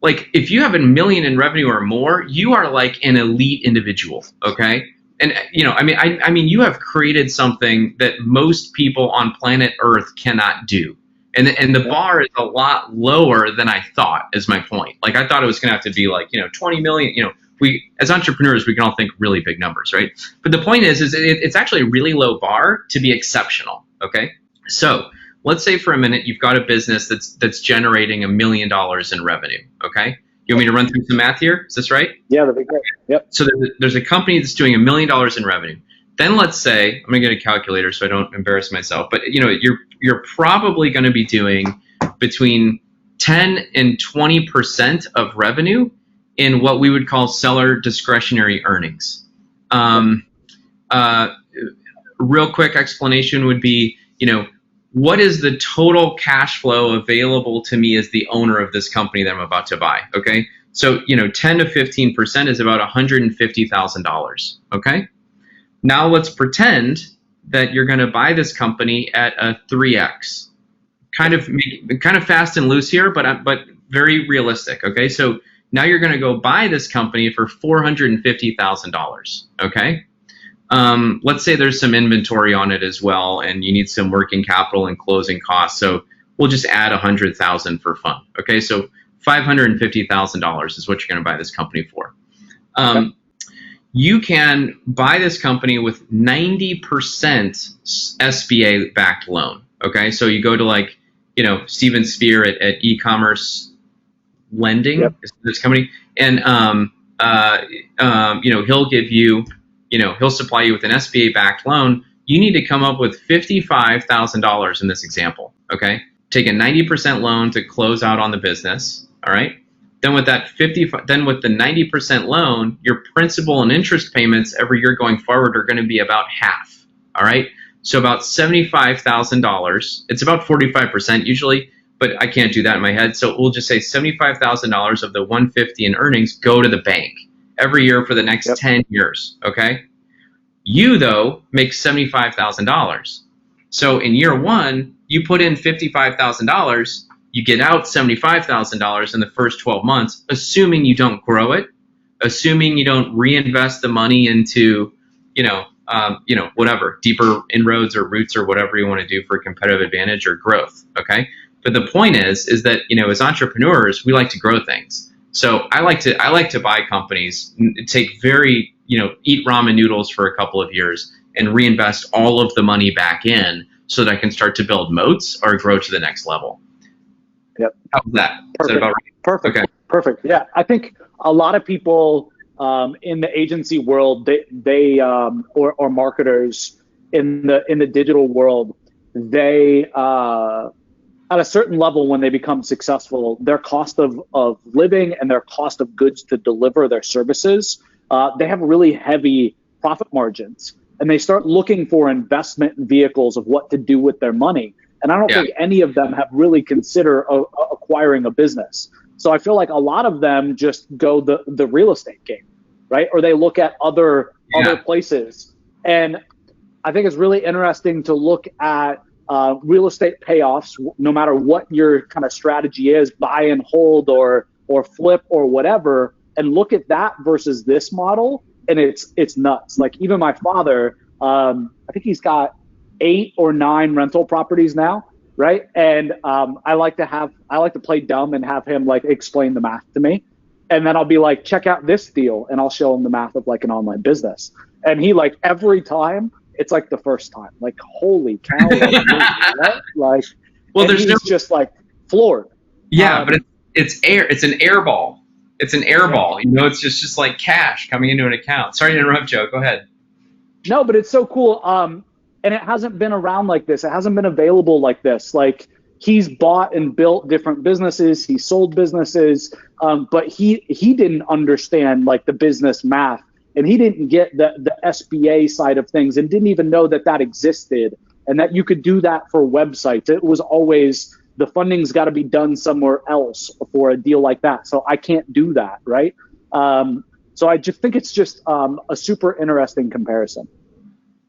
like if you have $1 million in revenue or more, you are like an elite individual, okay? And I mean, you have created something that most people on planet Earth cannot do, and the bar is a lot lower than I thought. Is my point. Like I thought it was going to have to be like 20 million. We as entrepreneurs we can all think really big numbers, right? But the point is it's actually a really low bar to be exceptional. Okay, so let's say for a minute you've got a business that's generating $1 million in revenue. Okay. You want me to run through some math here? Is this right? Yeah, that'd be great. Yep. So there's a company that's doing $1 million in revenue. Then let's say, I'm gonna get a calculator so I don't embarrass myself, but you're probably gonna be doing between 10 and 20% of revenue in what we would call seller discretionary earnings. Real quick explanation would be, what is the total cash flow available to me as the owner of this company that I'm about to buy? Okay. So, 10 to 15% is about $150,000. Okay. Now let's pretend that you're going to buy this company at a 3X. Kind of fast and loose here, but very realistic. Okay. So now you're going to go buy this company for $450,000. Okay. Let's say there's some inventory on it as well, and you need some working capital and closing costs. So we'll just add $100,000 for fun. Okay, so $550,000 is what you're going to buy this company for. You can buy this company with 90% SBA backed loan. Okay, so you go to Steven Spear at e-commerce lending, is this company, and he'll give you. He'll supply you with an SBA-backed loan. You need to come up with $55,000 in this example, okay? Take a 90% loan to close out on the business, all right? Then with the 90% loan, your principal and interest payments every year going forward are going to be about half, all right? So about $75,000. It's about 45% usually, but I can't do that in my head. So we'll just say $75,000 of the $150 in earnings go to the bank every year for the next 10 years, okay? You, though, make $75,000. So in year one, you put in $55,000, you get out $75,000 in the first 12 months, assuming you don't grow it, assuming you don't reinvest the money into, whatever, deeper inroads or roots or whatever you want to do for competitive advantage or growth, okay? But the point is that, as entrepreneurs, we like to grow things. So I like to buy companies, take eat ramen noodles for a couple of years and reinvest all of the money back in so that I can start to build moats or grow to the next level. Yep. How's that? Perfect. Is that about right? Perfect. Okay. Perfect. Yeah. I think a lot of people in the agency world, they or marketers in the digital world, they at a certain level, when they become successful, their cost of living and their cost of goods to deliver their services, they have really heavy profit margins. and they start looking for investment vehicles of what to do with their money. And I don't think any of them have really considered acquiring a business. So I feel like a lot of them just go the real estate game, right? Or they look at other places. And I think it's really interesting to look at real estate payoffs, no matter what your kind of strategy is, buy and hold or flip or whatever, and look at that versus this model. And it's nuts. Like even my father, I think he's got 8 or 9 rental properties now, right? And I like to play dumb and have him like explain the math to me. And then I'll be like, check out this deal, and I'll show him the math of like an online business. And he like every time, it's like the first time, like holy cow, like well, there's just like floored. Yeah, but it's air. It's an air ball. It's an air ball. You know, it's just like cash coming into an account. Sorry to interrupt, Joe. Go ahead. No, but it's so cool. And it hasn't been around like this. It hasn't been available like this. Like he's bought and built different businesses. He sold businesses, but he didn't understand like the business math, and he didn't get the SBA side of things, and didn't even know that existed and that you could do that for websites. It was always the funding's got to be done somewhere else for a deal like that. So I can't do that, right? So I just think it's just a super interesting comparison.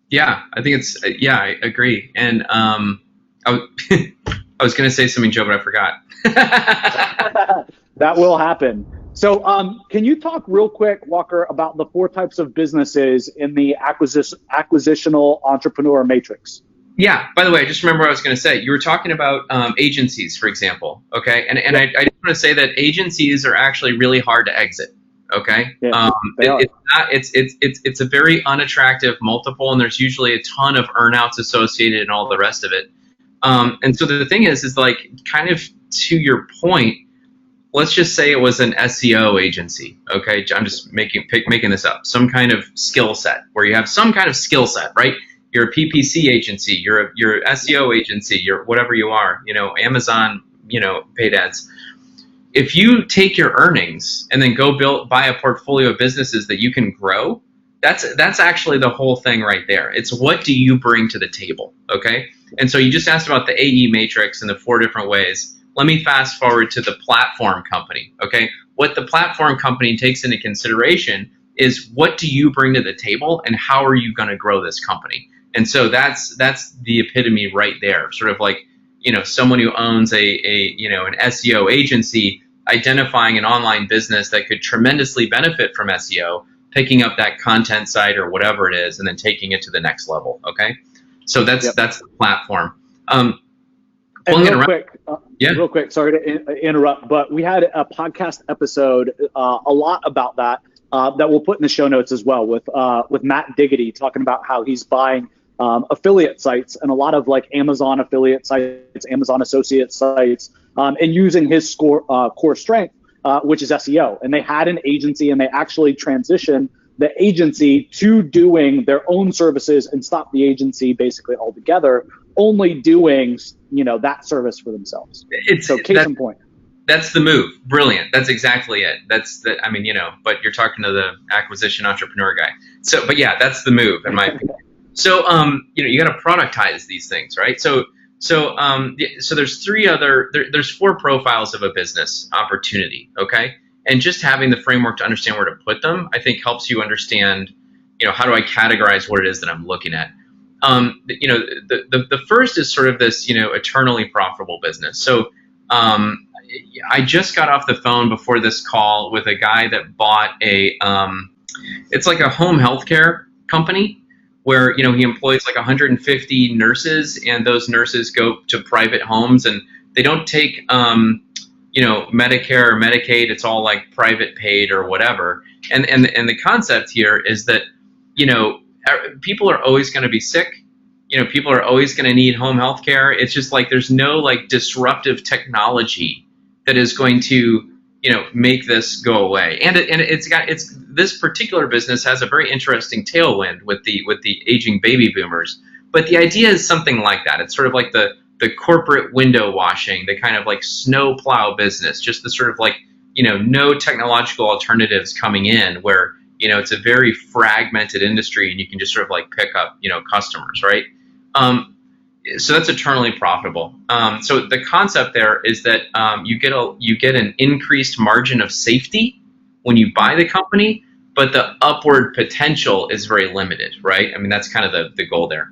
Yeah, I think it's, I agree. And I was going to say something, Joe, but I forgot. That will happen. So can you talk real quick, Walker, about the 4 types of businesses in the acquisitional entrepreneur matrix? Yeah, by the way, I just remember what I was going to say. You were talking about agencies, for example, okay? And I just want to say that agencies are actually really hard to exit. Okay. Yeah, it's a very unattractive multiple, and there's usually a ton of earnouts associated and all the rest of it. And so the thing is like kind of to your point, let's just say it was an SEO agency. Okay. I'm just making this up. Some kind of skill set where you have some kind of skill set, right? You're a PPC agency, you're a SEO agency, you're whatever you are, you know, Amazon, you know, paid ads. If you take your earnings and then go buy a portfolio of businesses that you can grow, that's actually the whole thing right there. It's what do you bring to the table, okay? And so you just asked about the AE matrix and the 4 different ways. Let me fast forward to the platform company, okay? What the platform company takes into consideration is what do you bring to the table and how are you going to grow this company? And so that's the epitome right there, sort of like, you know, someone who owns an SEO agency identifying an online business that could tremendously benefit from SEO, picking up that content site or whatever it is, and then taking it to the next level. Okay, so that's the platform. Real quick, sorry to interrupt, but we had a podcast episode a lot about that we'll put in the show notes as well with Matt Diggity talking about how he's buying affiliate sites and a lot of like Amazon affiliate sites, Amazon associate sites, and using his core strength, which is SEO. And they had an agency, and they actually transitioned the agency to doing their own services and stopped the agency basically altogether, only doing, you know, that service for themselves. So case in point. That's the move. Brilliant. That's exactly it. I mean, you know, but you're talking to the acquisition entrepreneur guy. So, but yeah, that's the move in my opinion. So, you know, you got to productize these things, right? So there's there's 4 profiles of a business opportunity. Okay. And just having the framework to understand where to put them, I think helps you understand, you know, how do I categorize what it is that I'm looking at? You know, the first is sort of this, you know, eternally profitable business. So, I just got off the phone before this call with a guy that bought it's like a home healthcare company where, you know, he employs like 150 nurses, and those nurses go to private homes, and they don't take, you know, Medicare or Medicaid. It's all like private paid or whatever. And the concept here is that, you know, people are always going to be sick. You know, people are always going to need home health care. It's just like there's no like disruptive technology that is going to, you know, make this go away. And it's this particular business has a very interesting tailwind with the aging baby boomers. But the idea is something like that. It's sort of like the corporate window washing, the kind of like snow plow business, just the sort of like, you know, no technological alternatives coming in where, It's a very fragmented industry, and you can just sort of like pick up, customers, right? So that's eternally profitable. So the concept there is that you get an increased margin of safety when you buy the company, but the upward potential is very limited, right? I mean, that's kind of the goal there.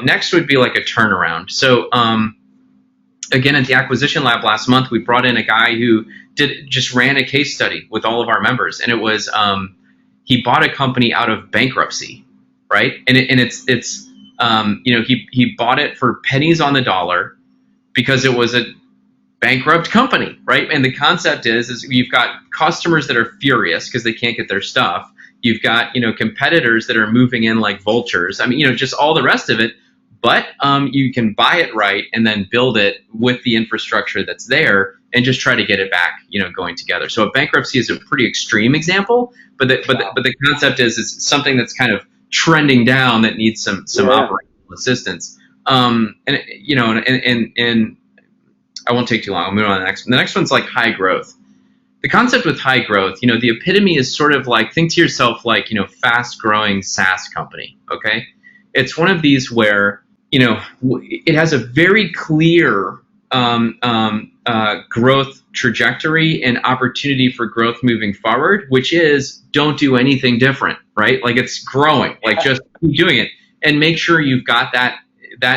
Next would be like a turnaround. So again, at the acquisition lab last month, we brought in a guy who just ran a case study with all of our members, and it was he bought a company out of bankruptcy, right? And he bought it for pennies on the dollar because it was a bankrupt company, right? And the concept is you've got customers that are furious because they can't get their stuff. You've got, competitors that are moving in like vultures. I mean, just all the rest of it. But you can buy it right and then build it with the infrastructure that's there and just try to get it back, going together. So a bankruptcy is a pretty extreme example, but the concept is something that's kind of trending down that needs some operational assistance. And I won't take too long. I'll move on to the next one. The next one's like high growth. The concept with high growth, the epitome is sort of like, think to yourself like, fast growing SaaS company. Okay. It's one of these where, it has a very clear growth trajectory and opportunity for growth moving forward, which is don't do anything different, right? Like it's growing, like just keep doing it and make sure you've got that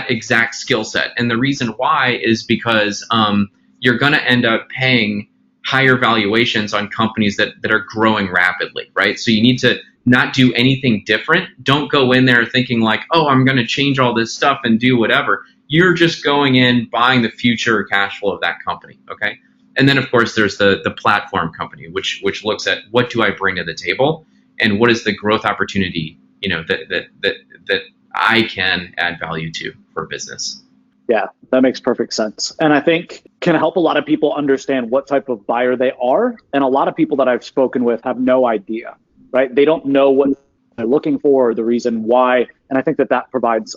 exact skill set. And the reason why is because you're going to end up paying higher valuations on companies that are growing rapidly, right? So you need to not do anything different. Don't go in there thinking like, oh, I'm going to change all this stuff and do whatever. You're just going in, buying the future cash flow of that company, okay? And then, of course, there's the platform company, which looks at what do I bring to the table and what is the growth opportunity, that I can add value to for business. Yeah, that makes perfect sense. And I think can help a lot of people understand what type of buyer they are. And a lot of people that I've spoken with have no idea, right? They don't know what they're looking for or the reason why. And I think that provides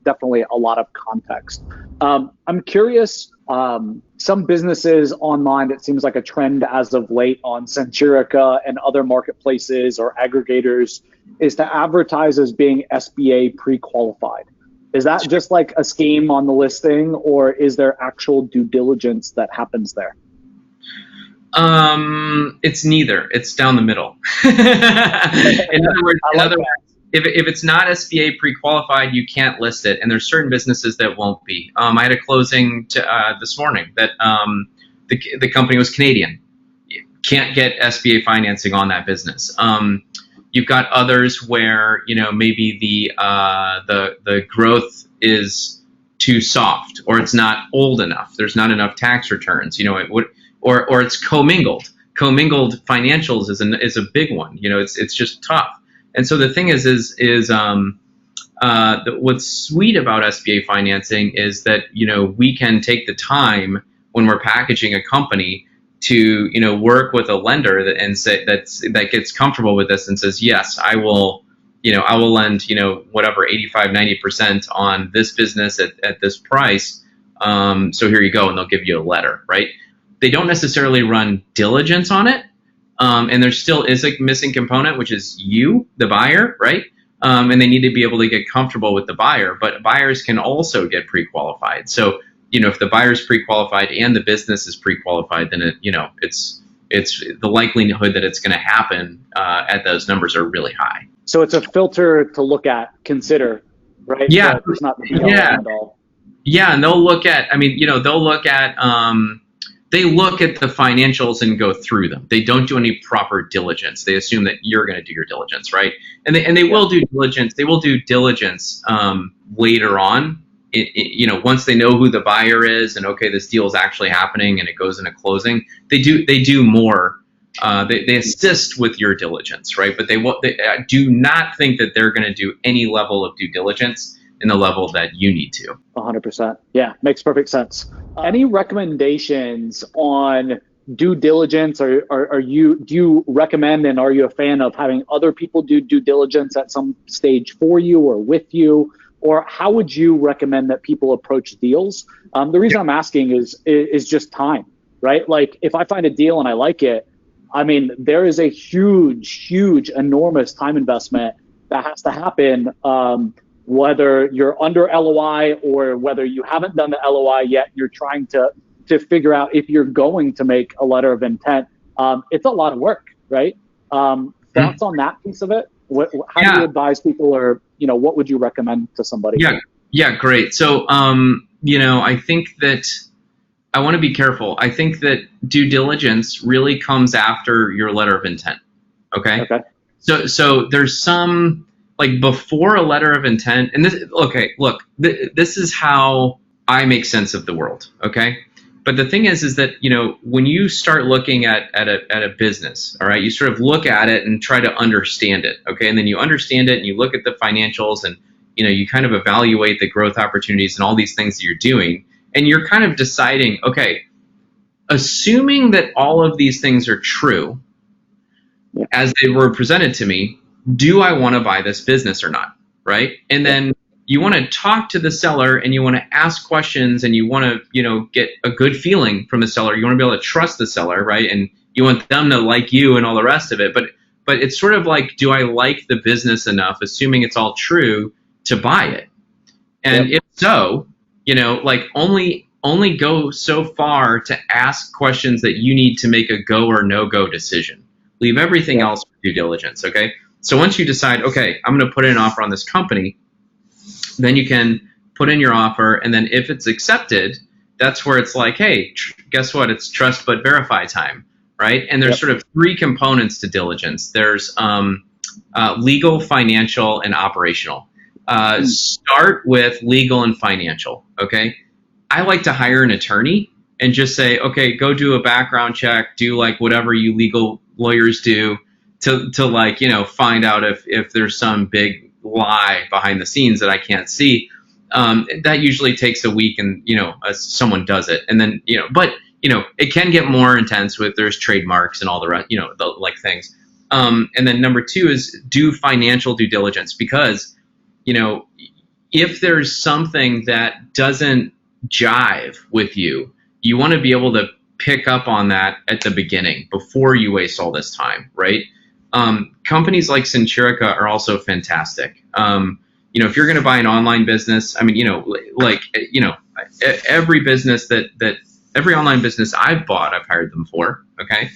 definitely a lot of context. I'm curious, some businesses online, it seems like a trend as of late on Centurica and other marketplaces or aggregators is to advertise as being SBA pre-qualified. Is that just like a scheme on the listing, or is there actual due diligence that happens there? It's neither. It's down the middle. In other words, if it's not SBA pre-qualified, you can't list it, and there's certain businesses that won't be. I had a closing this morning that the company was Canadian. You can't get SBA financing on that business. You've got others where maybe the growth is too soft, or it's not old enough. There's not enough tax returns. It would, or it's commingled. Commingled financials is a big one. It's just tough. And so the thing is what's sweet about SBA financing is that we can take the time when we're packaging a company to work with a lender and say that gets comfortable with this and says, yes, I will lend whatever 85-90% on this business at this price. So here you go, and they'll give you a letter, right? They don't necessarily run diligence on it, and there still is a missing component, which is you, the buyer, right? And they need to be able to get comfortable with the buyer, but buyers can also get pre-qualified. So if the buyer's pre-qualified and the business is pre-qualified, then it's the likelihood that it's going to happen at those numbers are really high. So it's a filter to look at, consider, right? Yeah, it's not the be-all and all. Yeah, and they'll look at. They'll look at. They look at the financials and go through them. They don't do any proper diligence. They assume that you're going to do your diligence, right? And they will do diligence. They will do diligence later on. Once they know who the buyer is and okay, this deal is actually happening and it goes into closing, they do more. They assist with your diligence, right? But they do not think that they're going to do any level of due diligence in the level that you need to. 100%. Yeah, makes perfect sense. Any recommendations on due diligence, or do you recommend and are you a fan of having other people do due diligence at some stage for you or with you? Or how would you recommend that people approach deals? The reason I'm asking is just time, right? Like if I find a deal and I like it, I mean, there is a huge, enormous time investment that has to happen, whether you're under LOI or whether you haven't done the LOI yet, you're trying to figure out if you're going to make a letter of intent. It's a lot of work, right? Thoughts on that piece of it? How do you advise people, or, what would you recommend to somebody? Yeah, great. So, I think that I want to be careful. I think that due diligence really comes after your letter of intent. Okay. So there's some, like, before a letter of intent, and this is how I make sense of the world. Okay. But the thing is that, when you start looking at a business, all right, you sort of look at it and try to understand it. Okay. And then you understand it and you look at the financials and, you kind of evaluate the growth opportunities and all these things that you're doing. And you're kind of deciding, okay, assuming that all of these things are true as they were presented to me, do I want to buy this business or not? Right. And then you want to talk to the seller and you want to ask questions and you want to, get a good feeling from the seller. You want to be able to trust the seller, right? And you want them to like you and all the rest of it. But it's sort of like, do I like the business enough, assuming it's all true, to buy it? And if so, only go so far to ask questions that you need to make a go or no go decision. Leave everything else for due diligence. Okay. So once you decide, okay, I'm going to put in an offer on this company, then you can put in your offer. And then if it's accepted, that's where it's like, hey, guess what? It's trust but verify time, right? And there's sort of three components to diligence. There's legal, financial, and operational. Start with legal and financial, okay? I like to hire an attorney and just say, okay, go do a background check, do like whatever you legal lawyers do to find out if there's some big lie behind the scenes that I can't see. That usually takes a week, and someone does it, and then but it can get more intense with there's trademarks and all the rest, the things. And then number two is do financial due diligence, because if there's something that doesn't jive with you, you want to be able to pick up on that at the beginning before you waste all this time, right? Companies like Centurica are also fantastic. If you're going to buy an online business, I mean, every business every online business I've bought, I've hired them for. Okay.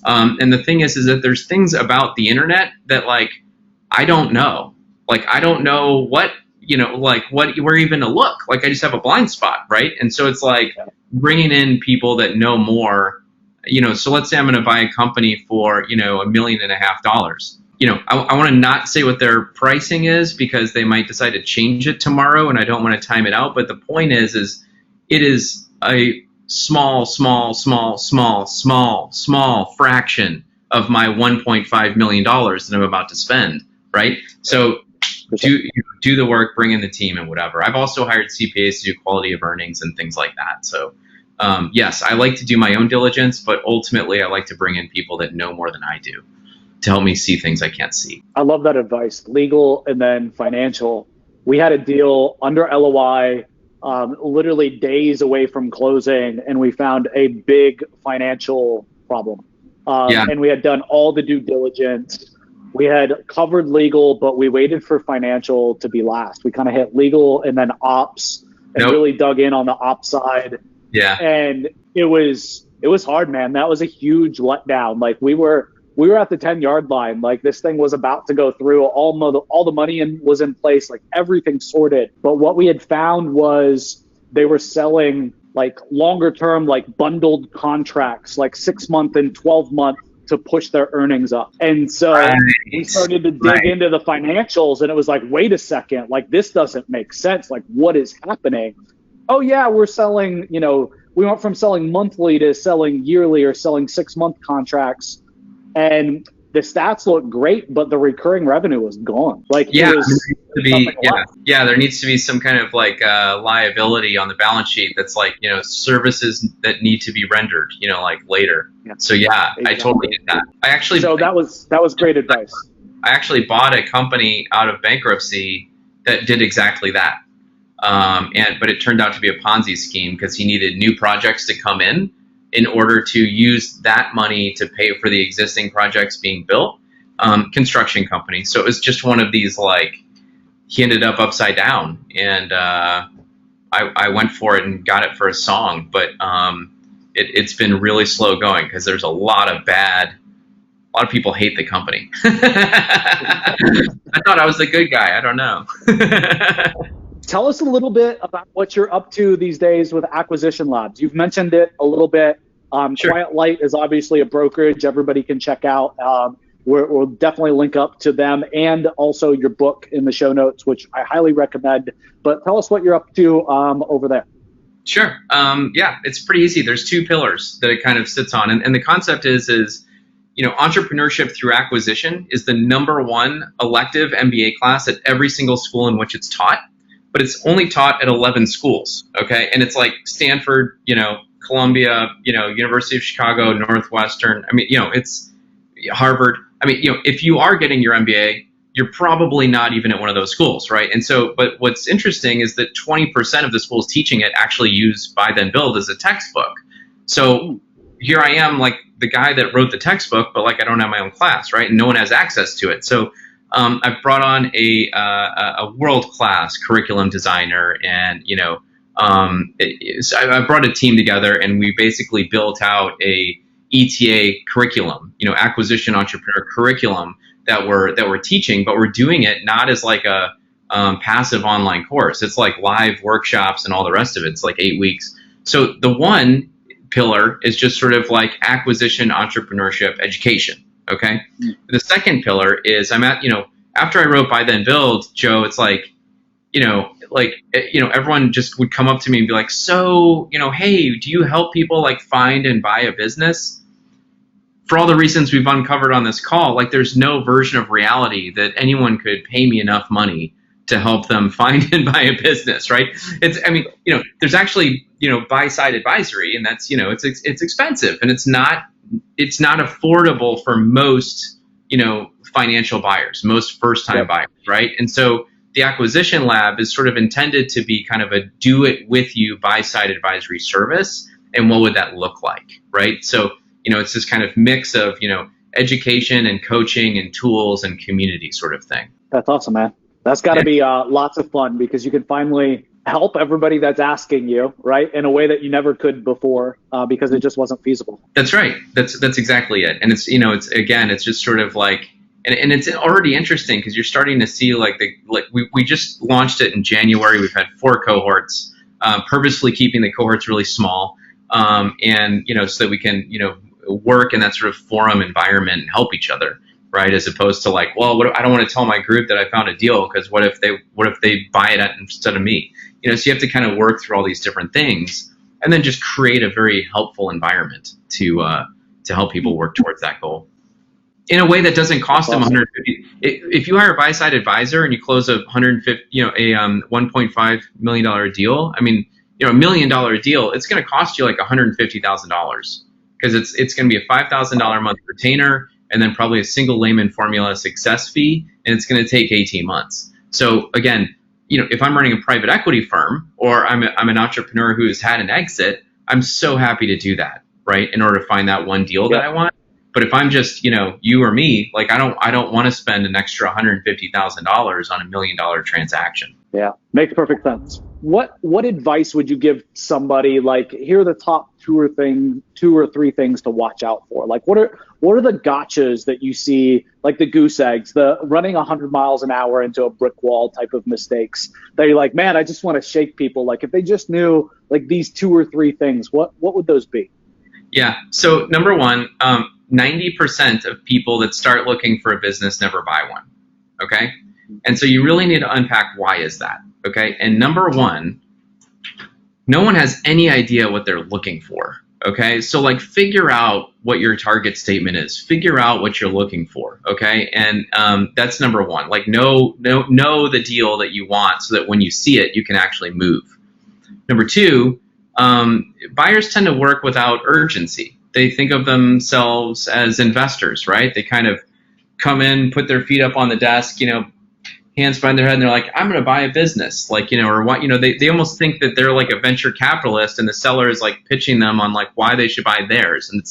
And the thing is that there's things about the internet that I don't know. I don't know what, where even to look. I just have a blind spot. Right. And so it's bringing in people that know more. So let's say I'm going to buy a company for, $1.5 million. I want to not say what their pricing is, because they might decide to change it tomorrow and I don't want to time it out. But the point is it is a small fraction of my $1.5 million that I'm about to spend. Right. So do the work, bring in the team and whatever. I've also hired CPAs to do quality of earnings and things like that. So yes, I like to do my own diligence, but ultimately I like to bring in people that know more than I do to help me see things I can't see. I love that advice. Legal and then financial. We had a deal under LOI, literally days away from closing, and we found a big financial problem. And we had done all the due diligence. We had covered legal, but we waited for financial to be last. We kind of hit legal and then ops and really dug in on the ops side. Yeah. And it was hard, man. That was a huge letdown. We were at the 10-yard line. This thing was about to go through. All the money was in place, everything sorted. But what we had found was they were selling longer term, bundled contracts, 6-month and 12-month, to push their earnings up. And so we started to dig into the financials, and it was wait a second, this doesn't make sense. What is happening? Oh yeah, we're selling, we went from selling monthly to selling yearly or selling 6-month contracts. And the stats look great, but the recurring revenue was gone. There needs to be some kind of liability on the balance sheet that's services that need to be rendered, later. Yeah. So exactly. I totally get that. That was great advice. I actually bought a company out of bankruptcy that did exactly that. But it turned out to be a Ponzi scheme, because he needed new projects to come in. in order to use that money to pay for the existing projects being built. Construction company. So it was just one of these, like, he ended up upside down, and I went for it and got it for a song, but it's been really slow going because there's a lot of people hate the company. I thought I was the good guy. I don't know. Tell us a little bit about what you're up to these days with Acquisition Labs. You've mentioned it a little bit. Sure. Quiet Light is obviously a brokerage everybody can check out. We'll definitely link up to them and also your book in the show notes, which I highly recommend. But tell us what you're up to over there. Sure. Yeah, it's pretty easy. There's two pillars that it kind of sits on. And the concept is, Entrepreneurship Through Acquisition is the #1 elective MBA class at every single school in which it's taught. But it's only taught at 11 schools, okay? And it's like Stanford, Columbia, University of Chicago, Northwestern. I mean, it's Harvard. I mean, if you are getting your MBA, you're probably not even at one of those schools, right? And so, but what's interesting is that 20% of the schools teaching it actually use Buy Then Build as a textbook. So here I am, like the guy that wrote the textbook, but like I don't have my own class, right? And no one has access to it. So I've brought on a world-class curriculum designer, and I brought a team together, and we basically built out a ETA curriculum, acquisition entrepreneur curriculum that we're teaching, but we're doing it not as like a passive online course. It's like live workshops and all the rest of it. It's like 8 weeks. So the one pillar is just sort of like acquisition entrepreneurship education. Okay. The second pillar is after I wrote Buy Then Build, Joe, it's like, everyone just would come up to me and be like, so, hey, do you help people like find and buy a business? For all the reasons we've uncovered on this call, like there's no version of reality that anyone could pay me enough money to help them find and buy a business, right? There's actually, buy-side advisory, and that's, it's expensive, and it's not affordable for most, financial buyers, most first-time buyers, right? And so the Acquisition Lab is sort of intended to be kind of a do-it-with-you buy-side advisory service, and what would that look like, right? So, it's this kind of mix of, education and coaching and tools and community sort of thing. That's awesome, man. That's got to be lots of fun, because you can finally help everybody that's asking you, right, in a way that you never could before, because it just wasn't feasible. That's right. That's exactly it. And it's just sort of like, and it's already interesting because you're starting to see we just launched it in January. We've had 4 cohorts, purposefully keeping the cohorts really small, and so that we can work in that sort of forum environment and help each other. Right, as opposed to like, well, I don't want to tell my group that I found a deal, because what if they buy it instead of me? So you have to kind of work through all these different things, and then just create a very helpful environment to help people work towards that goal in a way that doesn't cost them $150. If you hire a buy-side advisor and you close a $1.5 million deal, I mean, $1 million deal, it's going to cost you like $150,000, because it's going to be a $5,000 a month retainer, and then probably a single layman formula success fee, and it's going to take 18 months. So again, if I'm running a private equity firm, or I'm an entrepreneur who has had an exit, I'm so happy to do that, right, in order to find that one deal that I want. But if I'm just, you or me, like I don't want to spend an extra $150,000 on $1 million transaction. Yeah, makes perfect sense. What advice would you give somebody, like, here are the top 2 or 3 things to watch out for? Like, what are the gotchas that you see, like the goose eggs, the running 100 miles an hour into a brick wall type of mistakes that you're like, man, I just want to shake people. Like, if they just knew like these 2 or 3 things, what would those be? Yeah. So number one, 90% of people that start looking for a business never buy one. Okay. And so you really need to unpack, why is that? Okay. And number one, no one has any idea what they're looking for. Okay. So like, figure out what your target statement is, figure out what you're looking for. Okay. And that's number one. Like, know the deal that you want, so that when you see it, you can actually move. Number two, buyers tend to work without urgency. They think of themselves as investors, right? They kind of come in, put their feet up on the desk, hands behind their head and they're like, I'm going to buy a business, like, or what, they almost think that they're like a venture capitalist and the seller is like pitching them on like why they should buy theirs. And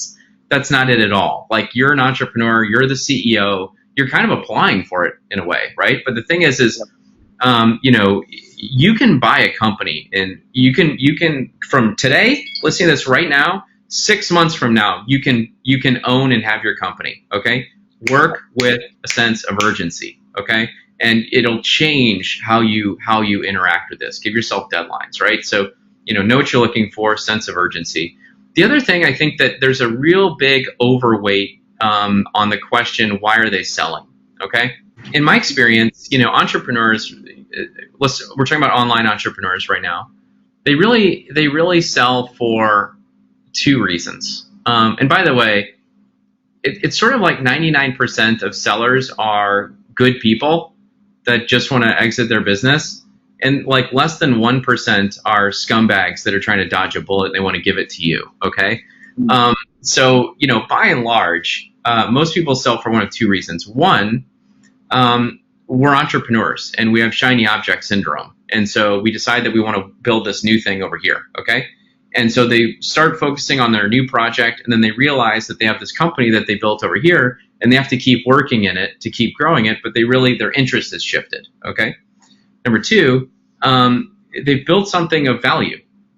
that's not it at all. Like, you're an entrepreneur, you're the CEO, you're kind of applying for it in a way, right? But the thing is, you can buy a company, and you can from today, let's say this right now, 6 months from now, you can own and have your company. Okay, work with a sense of urgency. Okay, and it'll change how you interact with this. Give yourself deadlines, right? So know what you're looking for, sense of urgency. The other thing, I think that there's a real big overweight on the question, why are they selling? Okay, in my experience, entrepreneurs. We're talking about online entrepreneurs right now. They really sell for two reasons. And by the way, it's sort of like 99% of sellers are good people that just want to exit their business, and like less than 1% are scumbags that are trying to dodge a bullet and they want to give it to you. Okay, so by and large, most people sell for one of two reasons. One, we're entrepreneurs and we have shiny object syndrome. And so we decide that we want to build this new thing over here. Okay. And so they start focusing on their new project, and then they realize that they have this company that they built over here and they have to keep working in it to keep growing it. But their interest has shifted. Okay. Number two, they've built something of value.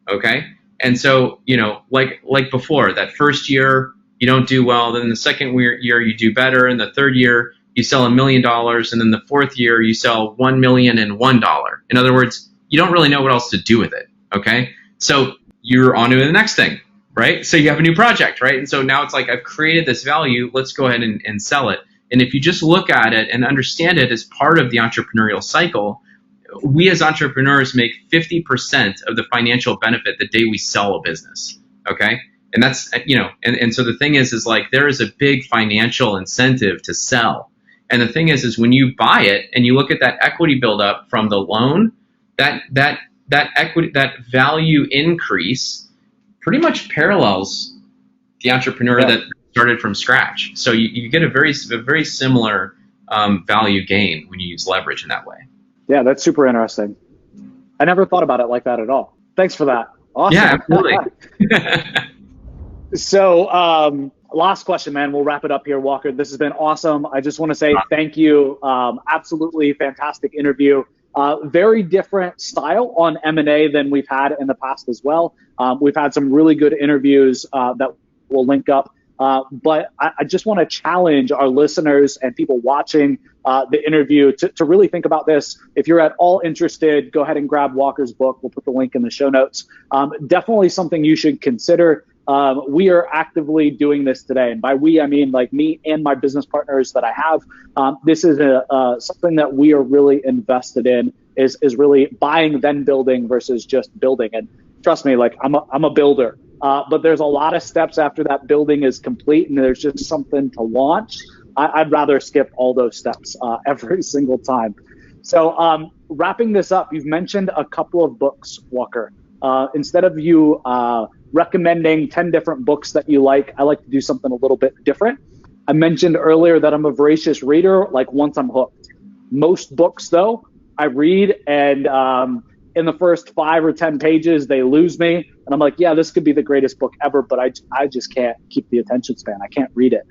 Okay. And so, like before, that first year you don't do well. Then the second year you do better. And the third year, you sell $1 million, and then the fourth year you sell $1,000,001. In other words, you don't really know what else to do with it. Okay, so you're on to the next thing, right? So you have a new project, right? And so now it's like, I've created this value. Let's go ahead and sell it. And if you just look at it and understand it as part of the entrepreneurial cycle, we as entrepreneurs make 50% of the financial benefit the day we sell a business. Okay. And that's, and so the thing is like, there is a big financial incentive to sell. And the thing is when you buy it and you look at that equity buildup from the loan, that equity, that value increase pretty much parallels the entrepreneur that started from scratch. So you get a very similar value gain when you use leverage in that way. Yeah, that's super interesting. I never thought about it like that at all. Thanks for that. Awesome. Yeah, absolutely. So, last question, man. We'll wrap it up here, Walker. This has been awesome. I just want to say thank you. Absolutely fantastic interview. Very different style on M&A than we've had in the past as well. We've had some really good interviews that we'll link up. But I just want to challenge our listeners and people watching the interview to really think about this. If you're at all interested, go ahead and grab Walker's book. We'll put the link in the show notes. Definitely something you should consider. We are actively doing this today. And by we, I mean like me and my business partners that I have. This is something that we are really invested in, is really buying then building versus just building. And trust me, like I'm a builder. But there's a lot of steps after that building is complete and there's just something to launch. I'd rather skip all those steps every single time. So wrapping this up, you've mentioned a couple of books, Walker. Instead of you recommending 10 different books that you like, I like to do something a little bit different. I mentioned earlier that I'm a voracious reader, like once I'm hooked. Most books, though, I read and in the first 5 or 10 pages, they lose me. And I'm like, yeah, this could be the greatest book ever, but I just can't keep the attention span. I can't read it.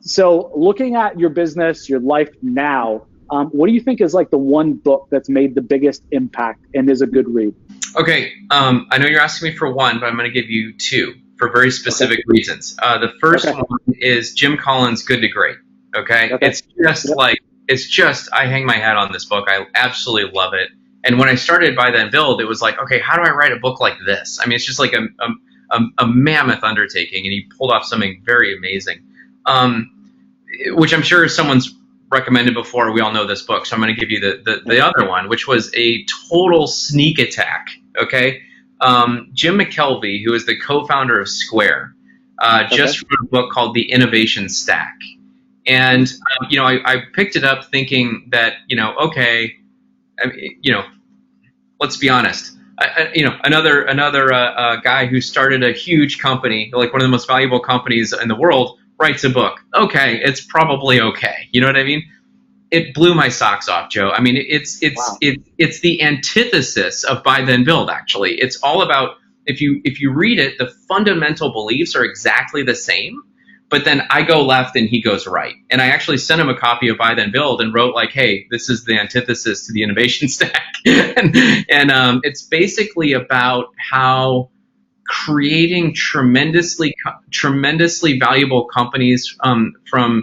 So looking at your business, your life now, what do you think is like the one book that's made the biggest impact and is a good read? Okay. I know you're asking me for one, but I'm going to give you two for very specific reasons. The first one is Jim Collins' Good to Great. Okay. It's just, I hang my hat on this book. I absolutely love it. And when I started Buy Then Build, it was like, okay, how do I write a book like this? I mean, it's just like a mammoth undertaking, and he pulled off something very amazing, which I'm sure someone's recommended before. We all know this book, so I'm going to give you the other one, which was a total sneak attack. Okay, Jim McKelvey, who is the co-founder of Square, just wrote a book called The Innovation Stack, and I picked it up thinking that okay. I mean, let's be honest. Another guy who started a huge company, like one of the most valuable companies in the world, writes a book. Okay, it's probably okay. You know what I mean? it blew my socks off, Joe. I mean, it's Wow. it's the antithesis of buy then build. Actually, it's all about, if you read it, the fundamental beliefs are exactly the same, but then I go left and he goes right. And I actually sent him a copy of Buy Then Build and wrote like, hey, this is the antithesis to the innovation stack. and it's basically about how creating tremendously valuable companies from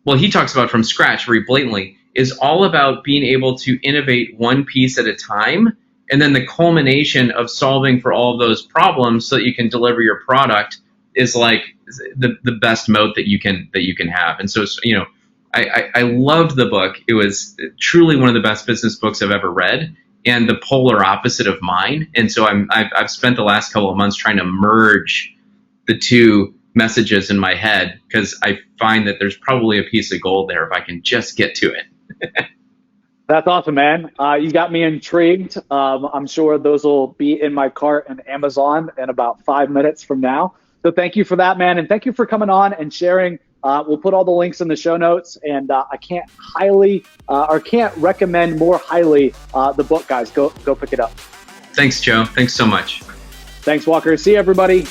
well, he talks about from scratch very blatantly, is all about being able to innovate one piece at a time, and then the culmination of solving for all of those problems so that you can deliver your product is like the best moat that you can have. And so, I loved the book. It was truly one of the best business books I've ever read, and the polar opposite of mine. And so I've spent the last couple of months trying to merge the two messages in my head, because I find that there's probably a piece of gold there if I can just get to it. That's awesome, man. You got me intrigued. I'm sure those will be in my cart and Amazon in about 5 minutes from now. So thank you for that, man. And thank you for coming on and sharing. We'll put all the links in the show notes, and I can't recommend more highly the book, guys. Go pick it up. Thanks, Joe. Thanks so much. Thanks, Walker. See you, everybody.